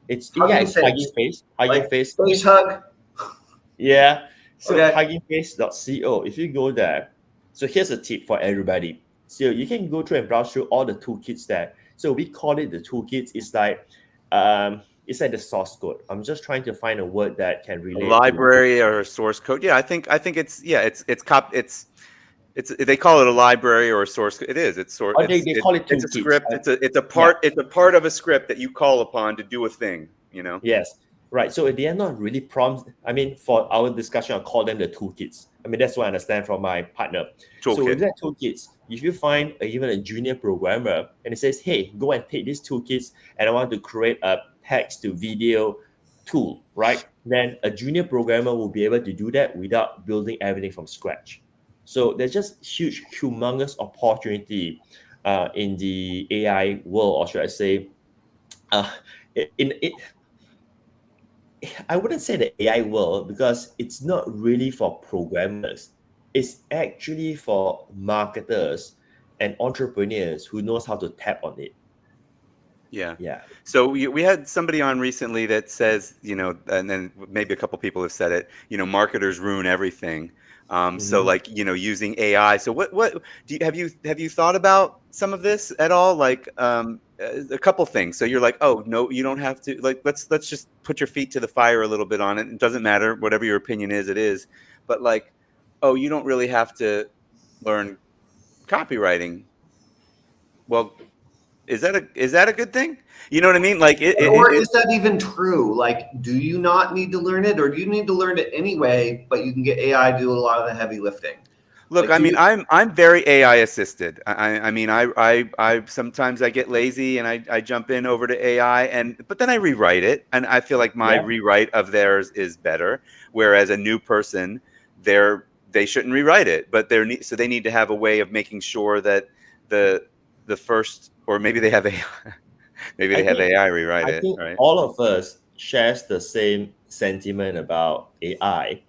It's Hugging Face. Hugging Face. Hugging Like Face. face hug. Yeah. So Okay. huggingface.co. If you go there, so here's a tip for everybody. So you can go through and browse through all the toolkits there. So we call it the toolkits. It's like the source code. I'm just trying to find a word that can relate. Library or a source code. Yeah, I think it's they call it a library or a source. It is. It's sort. They call it it's a toolkits. script. It's a part. It's a part of a script that you call upon to do a thing. You know. Yes. Right. So they are not really prompts. I mean, for our discussion, I'll call them the toolkits. I mean, that's what I understand from my partner. Toolkit. So with that toolkits, if you find even a junior programmer and it says, hey, go and take these toolkits and I want to create a text to video tool, right? Then a junior programmer will be able to do that without building everything from scratch. So there's just huge, humongous opportunity in the AI world, or should I say, I wouldn't say the AI world because it's not really for programmers. It's actually for marketers and entrepreneurs who knows how to tap on it. Yeah. Yeah. So we had somebody on recently that says, and then maybe a couple people have said it, marketers ruin everything. So like, using AI. So what have you thought about some of this at all? Like a couple things. So you're like, oh no, you don't have to, like, let's just put your feet to the fire a little bit on it. It doesn't matter, whatever your opinion is, it is. But like, oh, you don't really have to learn copywriting. Well, is that a good thing? You know what I mean? Like, or is that even true? Like, do you not need to learn it, or do you need to learn it anyway? But you can get AI to do a lot of the heavy lifting. Look, Like, I mean, I'm very AI assisted. I mean, I sometimes I get lazy and I jump in over to AI but then I rewrite it, and I feel like my rewrite of theirs is better. Whereas a new person, they shouldn't rewrite it, but so they need to have a way of making sure that the first, or maybe they have AI, AI rewrite it. think right? all of us shares the same sentiment about AI.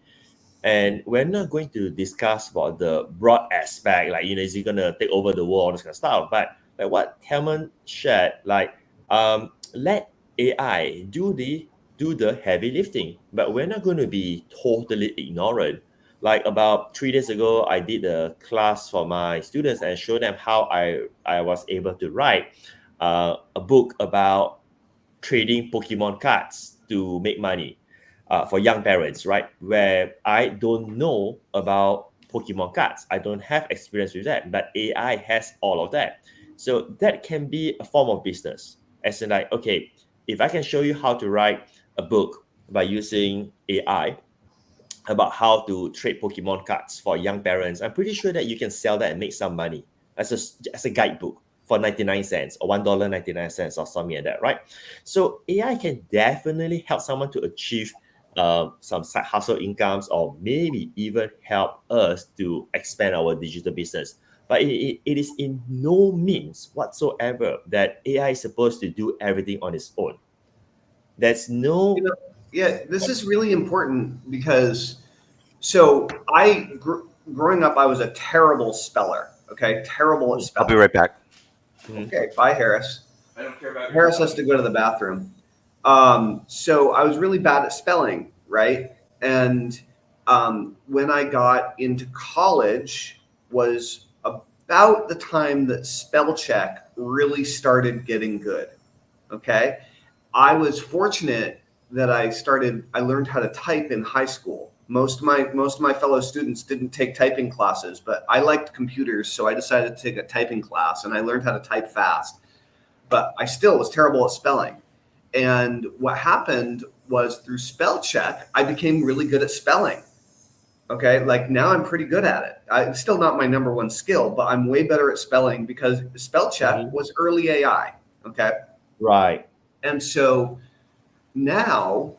And we're not going to discuss about the broad aspect, like, is it going to take over the world, all this kind of stuff. But like what Tellman shared, like, let AI do the heavy lifting. But we're not going to be totally ignorant. Like about 3 days ago, I did a class for my students and showed them how I was able to write a book about trading Pokemon cards to make money. For young parents, right? Where I don't know about Pokemon cards. I don't have experience with that, but AI has all of that. So that can be a form of business. As in like, okay, if I can show you how to write a book by using AI about how to trade Pokemon cards for young parents, I'm pretty sure that you can sell that and make some money as a guidebook for 99 cents or $1.99 or something like that, right? So AI can definitely help someone to achieve some side hustle incomes, or maybe even help us to expand our digital business. But it is in no means whatsoever that AI is supposed to do everything on its own. There's no... This is really important because, growing up, I was a terrible speller. Okay, terrible at spelling. I'll be right back. Okay, bye, Harris. I don't care about Harris has to go to the bathroom. So I was really bad at spelling, right? And when I got into college was about the time that spell check really started getting good. Okay. I was fortunate that I learned how to type in high school. Most of my fellow students didn't take typing classes, but I liked computers, so I decided to take a typing class, and I learned how to type fast. But I still was terrible at spelling. And what happened was through spell check, I became really good at spelling. Okay, like now I'm pretty good at it. It's still not my number one skill, but I'm way better at spelling because spell check was early AI. Okay. Right. And so now,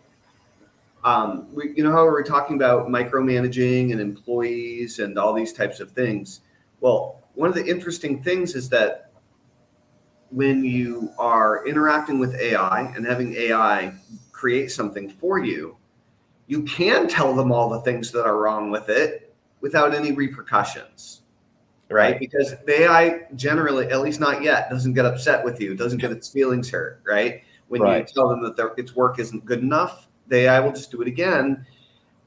you know how we were talking about micromanaging and employees and all these types of things. Well, one of the interesting things is that when you are interacting with AI and having AI create something for you, you can tell them all the things that are wrong with it without any repercussions, right? Because the AI generally, at least not yet, doesn't get upset with you, doesn't get its feelings hurt, right? When you tell them that its work isn't good enough, the AI will just do it again.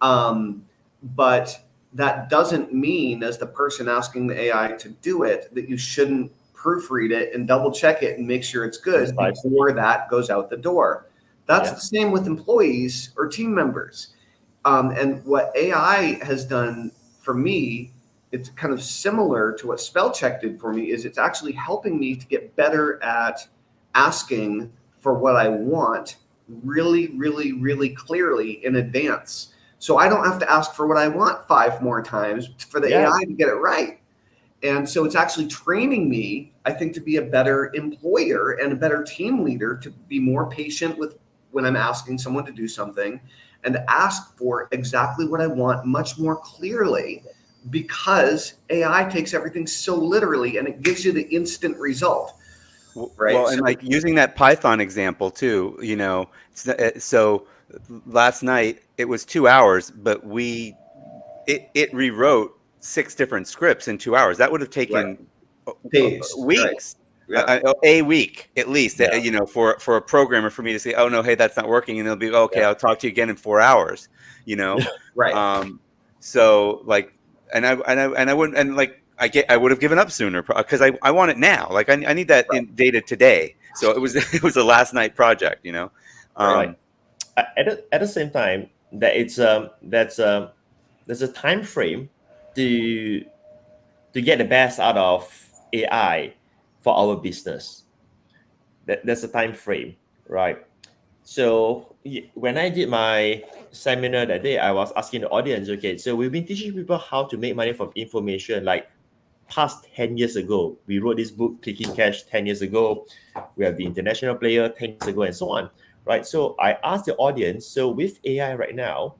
But that doesn't mean, as the person asking the AI to do it, that you shouldn't proofread it and double check it and make sure it's good before that goes out the door. That's the same with employees or team members. And what AI has done for me, it's kind of similar to what spell check did for me, is it's actually helping me to get better at asking for what I want really, really, really clearly in advance. So I don't have to ask for what I want 5 more times for the AI to get it right. And so it's actually training me, I think, to be a better employer and a better team leader, to be more patient with when I'm asking someone to do something, and ask for exactly what I want much more clearly, because AI takes everything so literally and it gives you the instant result. Right. Well, and like using that Python example too, you know, so last night it was 2 hours, but it rewrote 6 different scripts in 2 hours. That would have taken days, weeks, right. a week at least, you know, for a programmer, for me to say, oh no, hey, that's not working, and they'll be okay. I'll talk to you again in 4 hours, you know. Right. So like, and I wouldn't, and like I would have given up sooner because I want it now. Like I need that in data today. So it was a last night project, you know. At the same time, that there's a time frame to get the best out of AI for our business. That's a time frame, right? So when I did my seminar that day, I was asking the audience, okay, so we've been teaching people how to make money from information like past 10 years ago. We wrote this book, Clicking Cash, 10 years ago. We have the international player 10 years ago, and so on, right? So I asked the audience, so with AI right now,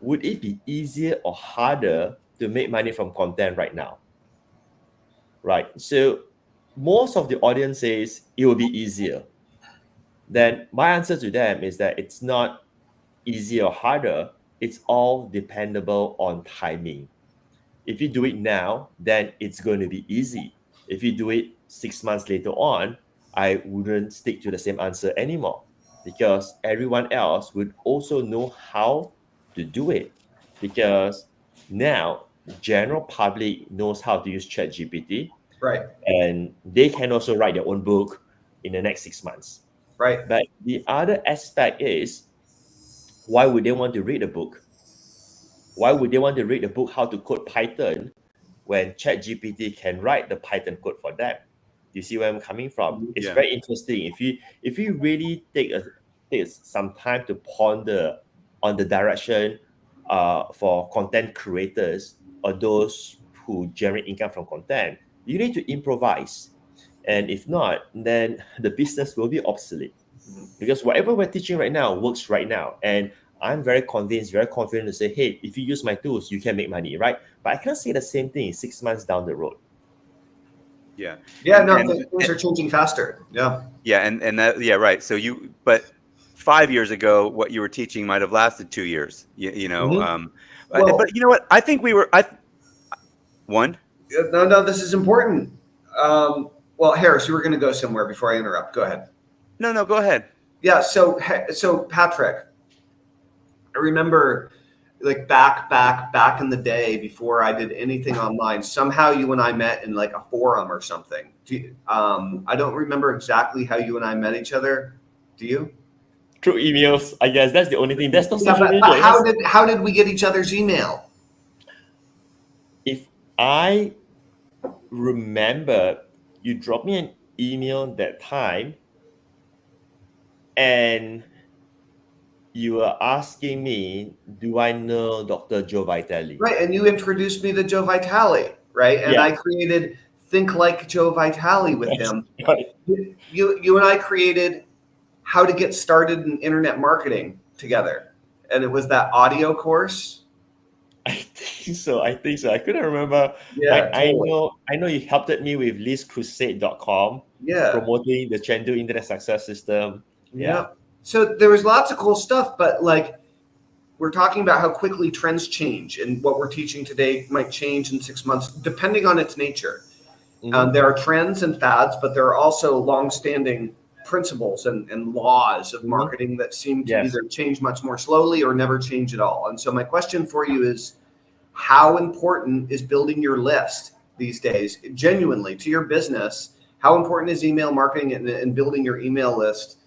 would it be easier or harder to make money from content right now? Right. So most of the audience says it will be easier. Then my answer to them is that it's not easier or harder. It's all dependable on timing. If you do it now, then it's going to be easy. If you do it 6 months later on, I wouldn't stick to the same answer anymore, because everyone else would also know how to do it. Because now the general public knows how to use ChatGPT, Right. and they can also write their own book in the next 6 months. Right. But the other aspect is, why would they want to read a book? Why would they want to read a book how to code Python when ChatGPT can write the Python code for them? You see where I'm coming from? It's very interesting. If you really take some time to ponder on the direction for content creators or those who generate income from content, you need to improvise. And if not, then the business will be obsolete. Because whatever we're teaching right now works right now. And I'm very convinced, very confident to say, hey, if you use my tools, you can make money, right? But I can't say the same thing 6 months down the road. Yeah, things are changing faster. And that, right. So but 5 years ago, what you were teaching might have lasted 2 years. You know, but you know what? I think we were one. No, this is important. Well, Harris, you were going to go somewhere before I interrupt. Go ahead. No, go ahead. Yeah. So Patrick, I remember like back in the day before I did anything online. Somehow you and I met in like a forum or something. I don't remember exactly how you and I met each other. Do you? Through emails, I guess. That's the only thing. That's not Yeah, social but media. how did we get each other's email? If I remember, you dropped me an email that time, and you were asking me, do I know Dr. Joe Vitale? Right, and you introduced me to Joe Vitale, right? And Yeah. I created Think Like Joe Vitale with him. Right. You and I created How to Get Started in Internet Marketing together. And it was that audio course. I think so. I couldn't remember. Yeah, totally. I know you helped me with listcrusade.com, Yeah. promoting the Chengdu Internet Success System. Yeah. Yep. So there was lots of cool stuff, but like we're talking about how quickly trends change, and what we're teaching today might change in 6 months, depending on its nature. There are trends and fads, but there are also long-standing principles and laws of marketing that seem to either change much more slowly or never change at all. And so my question for you is, how important is building your list these days, genuinely, to your business? How important is email marketing and building your email list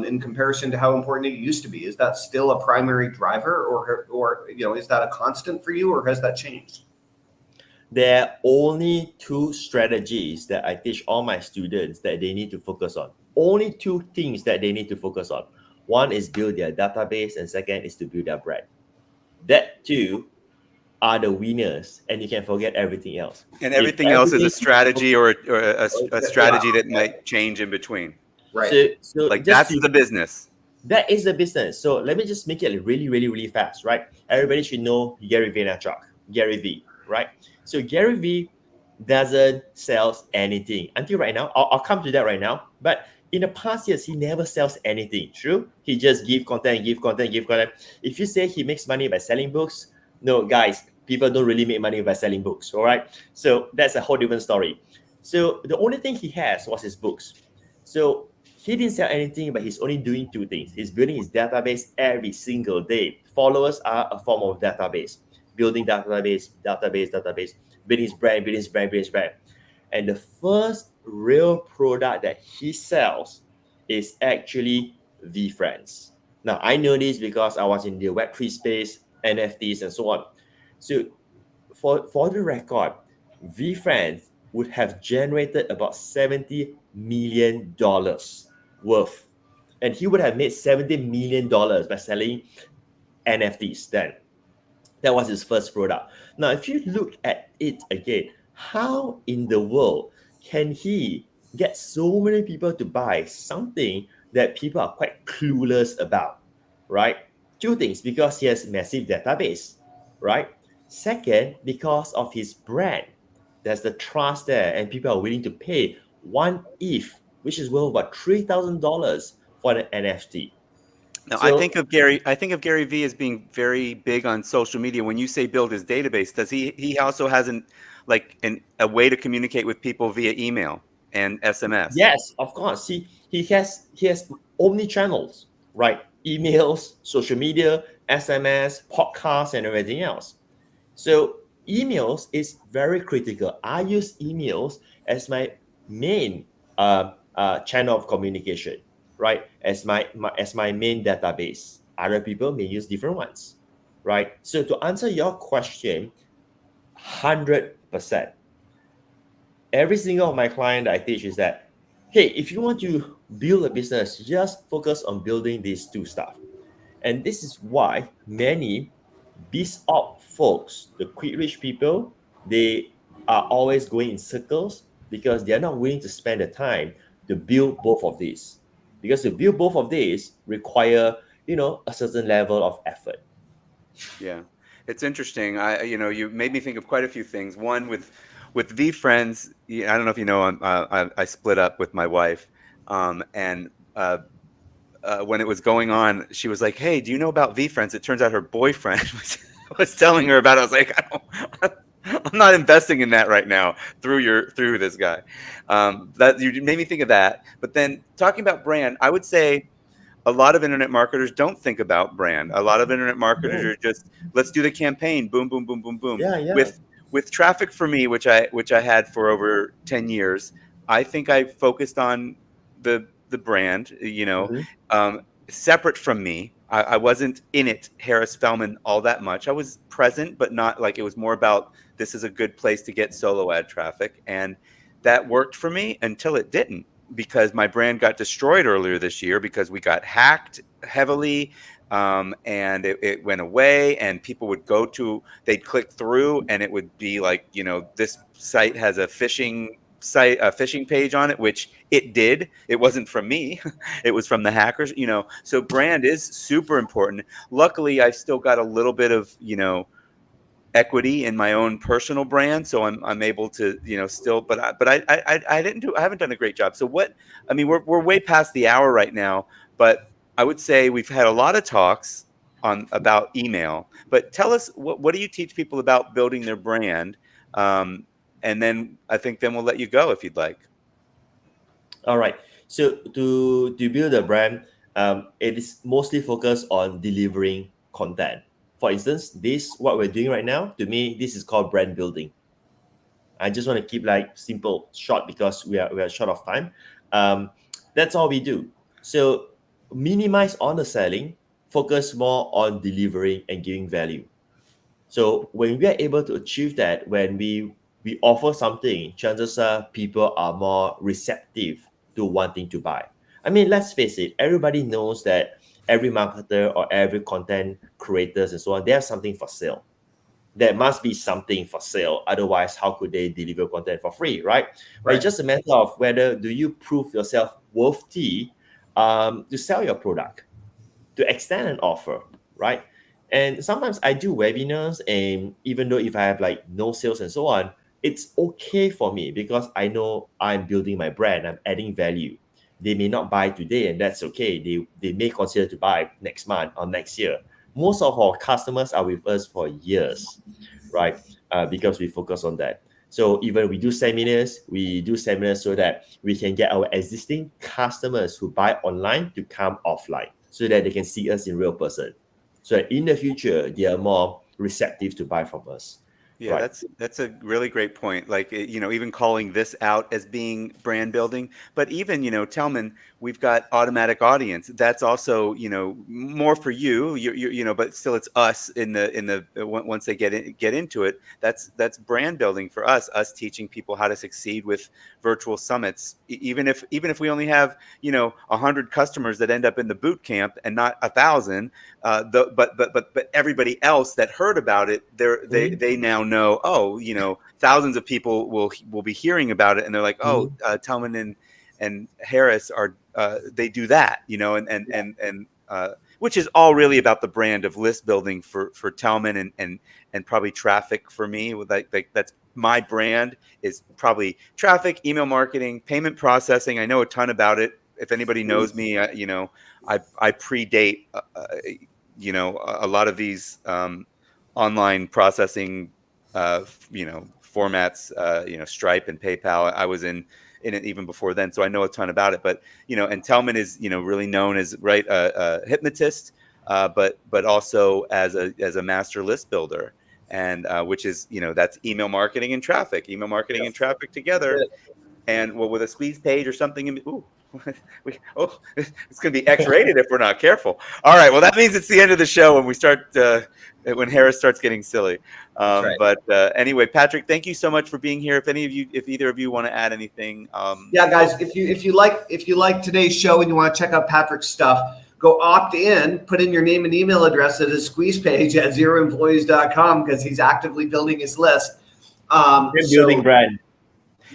in comparison to how important it used to be? Is that still a primary driver, or is that a constant for you, or has that changed? There are only two strategies that I teach all my students that they need to focus on. Only two things that they need to focus on. One is build their database, and second is to build their brand. That two are the winners, and you can forget everything else. And everything else is a strategy or a strategy that might change in between. Right. So like that's the business. That is the business. So let me just make it really, really, really fast, right? Everybody should know Gary Vaynerchuk, Gary V, right? So Gary V doesn't sell anything until right now. I'll come to that right now. But in the past years, he never sells anything. True? He just give content. If you say he makes money by selling books, no, guys, people don't really make money by selling books. All right. So that's a whole different story. So the only thing he has was his books. So he didn't sell anything, but he's only doing two things. He's building his database every single day. Followers are a form of database. Building database, building his brand. And the first real product that he sells is actually VFriends. Now, I know this because I was in the Web3 space, NFTs, and so on. So for the record, VFriends would have generated about $70 million worth. And he would have made $70 million by selling NFTs then. That was his first product. Now, if you look at it again, how in the world can he get so many people to buy something that people are quite clueless about, right? Two things, because he has massive database, right? Second, because of his brand. There's the trust there, and people are willing to pay one ETH, which is worth about $3,000 for an NFT. Now, I think of Gary Vee as being very big on social media. When you say build his database, does he also has a way to communicate with people via email and SMS? Yes, of course. He has omni channels, right? Emails, social media, SMS, podcasts, and everything else. So emails is very critical. I use emails as my main channel of communication, right? As my main database. Other people may use different ones, right? So to answer your question, 100%. Every single of my client I teach is that, hey, if you want to build a business, just focus on building these two stuff. And this is why many BizOp folks, the quick rich people, they are always going in circles because they're not willing to spend the time to build both of these. Because to build both of these require, a certain level of effort. Yeah, it's interesting. You made me think of quite a few things. One with VFriends, I don't know if you know, I split up with my wife, and when it was going on, she was like, "Hey, do you know about VFriends?" It turns out her boyfriend was telling her about it. I was like, I'm not investing in that right now through this guy. That you made me think of that. But then talking about brand, I would say a lot of internet marketers don't think about brand. A lot of internet marketers are just, let's do the campaign, boom, boom, boom, boom, boom. Yeah. With Traffic for Me, which I had for over 10 years, I think I focused on the brand, separate from me. I wasn't in it, Harris Fellman, all that much. I was present, but not like, it was more about, this is a good place to get solo ad traffic. And that worked for me until it didn't, because my brand got destroyed earlier this year because we got hacked heavily. And it went away, and people would they'd click through, and it would be like, this site has a phishing page on it, which it did. It wasn't from me. It was from the hackers, so brand is super important. Luckily, I've still got a little bit of, equity in my own personal brand, so I'm able to, still, but I haven't done a great job. So we're way past the hour right now, but I would say we've had a lot of talks about email, but tell us, what do you teach people about building their brand? And then I think then we'll let you go if you'd like. All right. So to build a brand, it is mostly focused on delivering content. For instance, what we're doing right now, to me, this is called brand building. I just want to keep simple, short, because we are short of time. That's all we do. So minimize on the selling, focus more on delivering and giving value. So when we are able to achieve that, when we offer something, chances are people are more receptive to wanting to buy. I mean, let's face it, everybody knows that every marketer or every content creators and so on, they have something for sale. There must be something for sale. Otherwise, how could they deliver content for free, right? But it's just a matter of whether do you prove yourself worthy to sell your product, to extend an offer, right? And sometimes I do webinars, and even though if I have no sales and so on, it's okay for me because I know I'm building my brand, I'm adding value. They may not buy today, and that's okay. They may consider to buy next month or next year. Most of our customers are with us for years, right? Because we focus on that. So even we do seminars so that we can get our existing customers who buy online to come offline so that they can see us in real person. So that in the future, they are more receptive to buy from us. Yeah, Right. that's a really great point. Even calling this out as being brand building, but even, Tellman, we've got automatic audience. That's also, more for you, but still it's us once they get into it. That's brand building for us teaching people how to succeed with virtual summits. Even if we only have, 100 customers that end up in the boot camp and not 1,000, but everybody else that heard about it, they now know, thousands of people will be hearing about it, and they're like, Tellman and Harris are they do that, and which is all really about the brand of list building for Tellman and probably Traffic for me. That's my brand, is probably traffic, email marketing, payment processing. I know a ton about it. If anybody knows me, I predate a lot of these online processing formats, Stripe and PayPal. I was in it even before then, so I know a ton about it. But and Tellman is really known as a hypnotist, but also as a master list builder, and which is that's email marketing and traffic together, and with a squeeze page or something. It's going to be X-rated if we're not careful. All right, well, that means it's the end of the show when we start when Harris starts getting silly. Right. But anyway, Patrick, thank you so much for being here. If either of you want to add anything, yeah, guys, if you like today's show and you want to check out Patric's stuff, go opt in, put in your name and email address at his squeeze page at zeroemployees.com, because he's actively building his list. Building brand.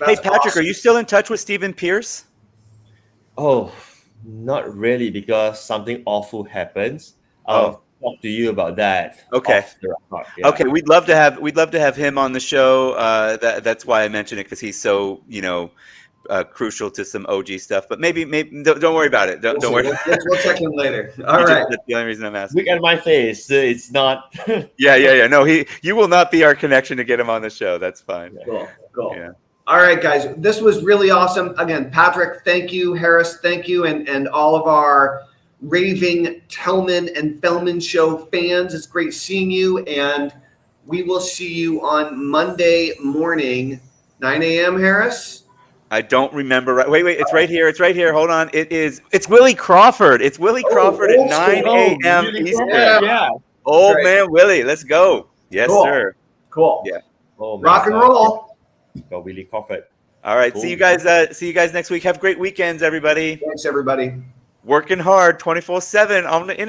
Hey, Patrick, awesome. Are you still in touch with Stephen Pierce? Oh, not really, because something awful happens. I'll talk to you about that. Okay. Yeah. Okay. We'd love to have him on the show. That's why I mentioned it, because he's so crucial to some OG stuff. But maybe don't worry about it. Don't worry. We'll check him later. All right. That's the only reason I'm asking. Look at my face. It's not. Yeah. No, you will not be our connection to get him on the show. That's fine. Cool. Yeah. All right, guys, this was really awesome. Again, Patrick, thank you. Harris, thank you. And all of our raving Tellman and Fellman show fans. It's great seeing you, and we will see you on Monday morning, 9 a.m. Harris. I don't remember. Wait, it's right here. It's right here. Hold on. It's Willie Crawford. It's Willie Crawford at 9 a.m. Eastern. Yeah. Old right. man Willie. Let's go. Yes, Cool. sir. Cool. Yeah. Oh, my Rock and God. roll. Go Willie Crawford. All right. Cool. See you guys next week. Have great weekends, everybody. Thanks, everybody. Working hard 24/7 on the internet.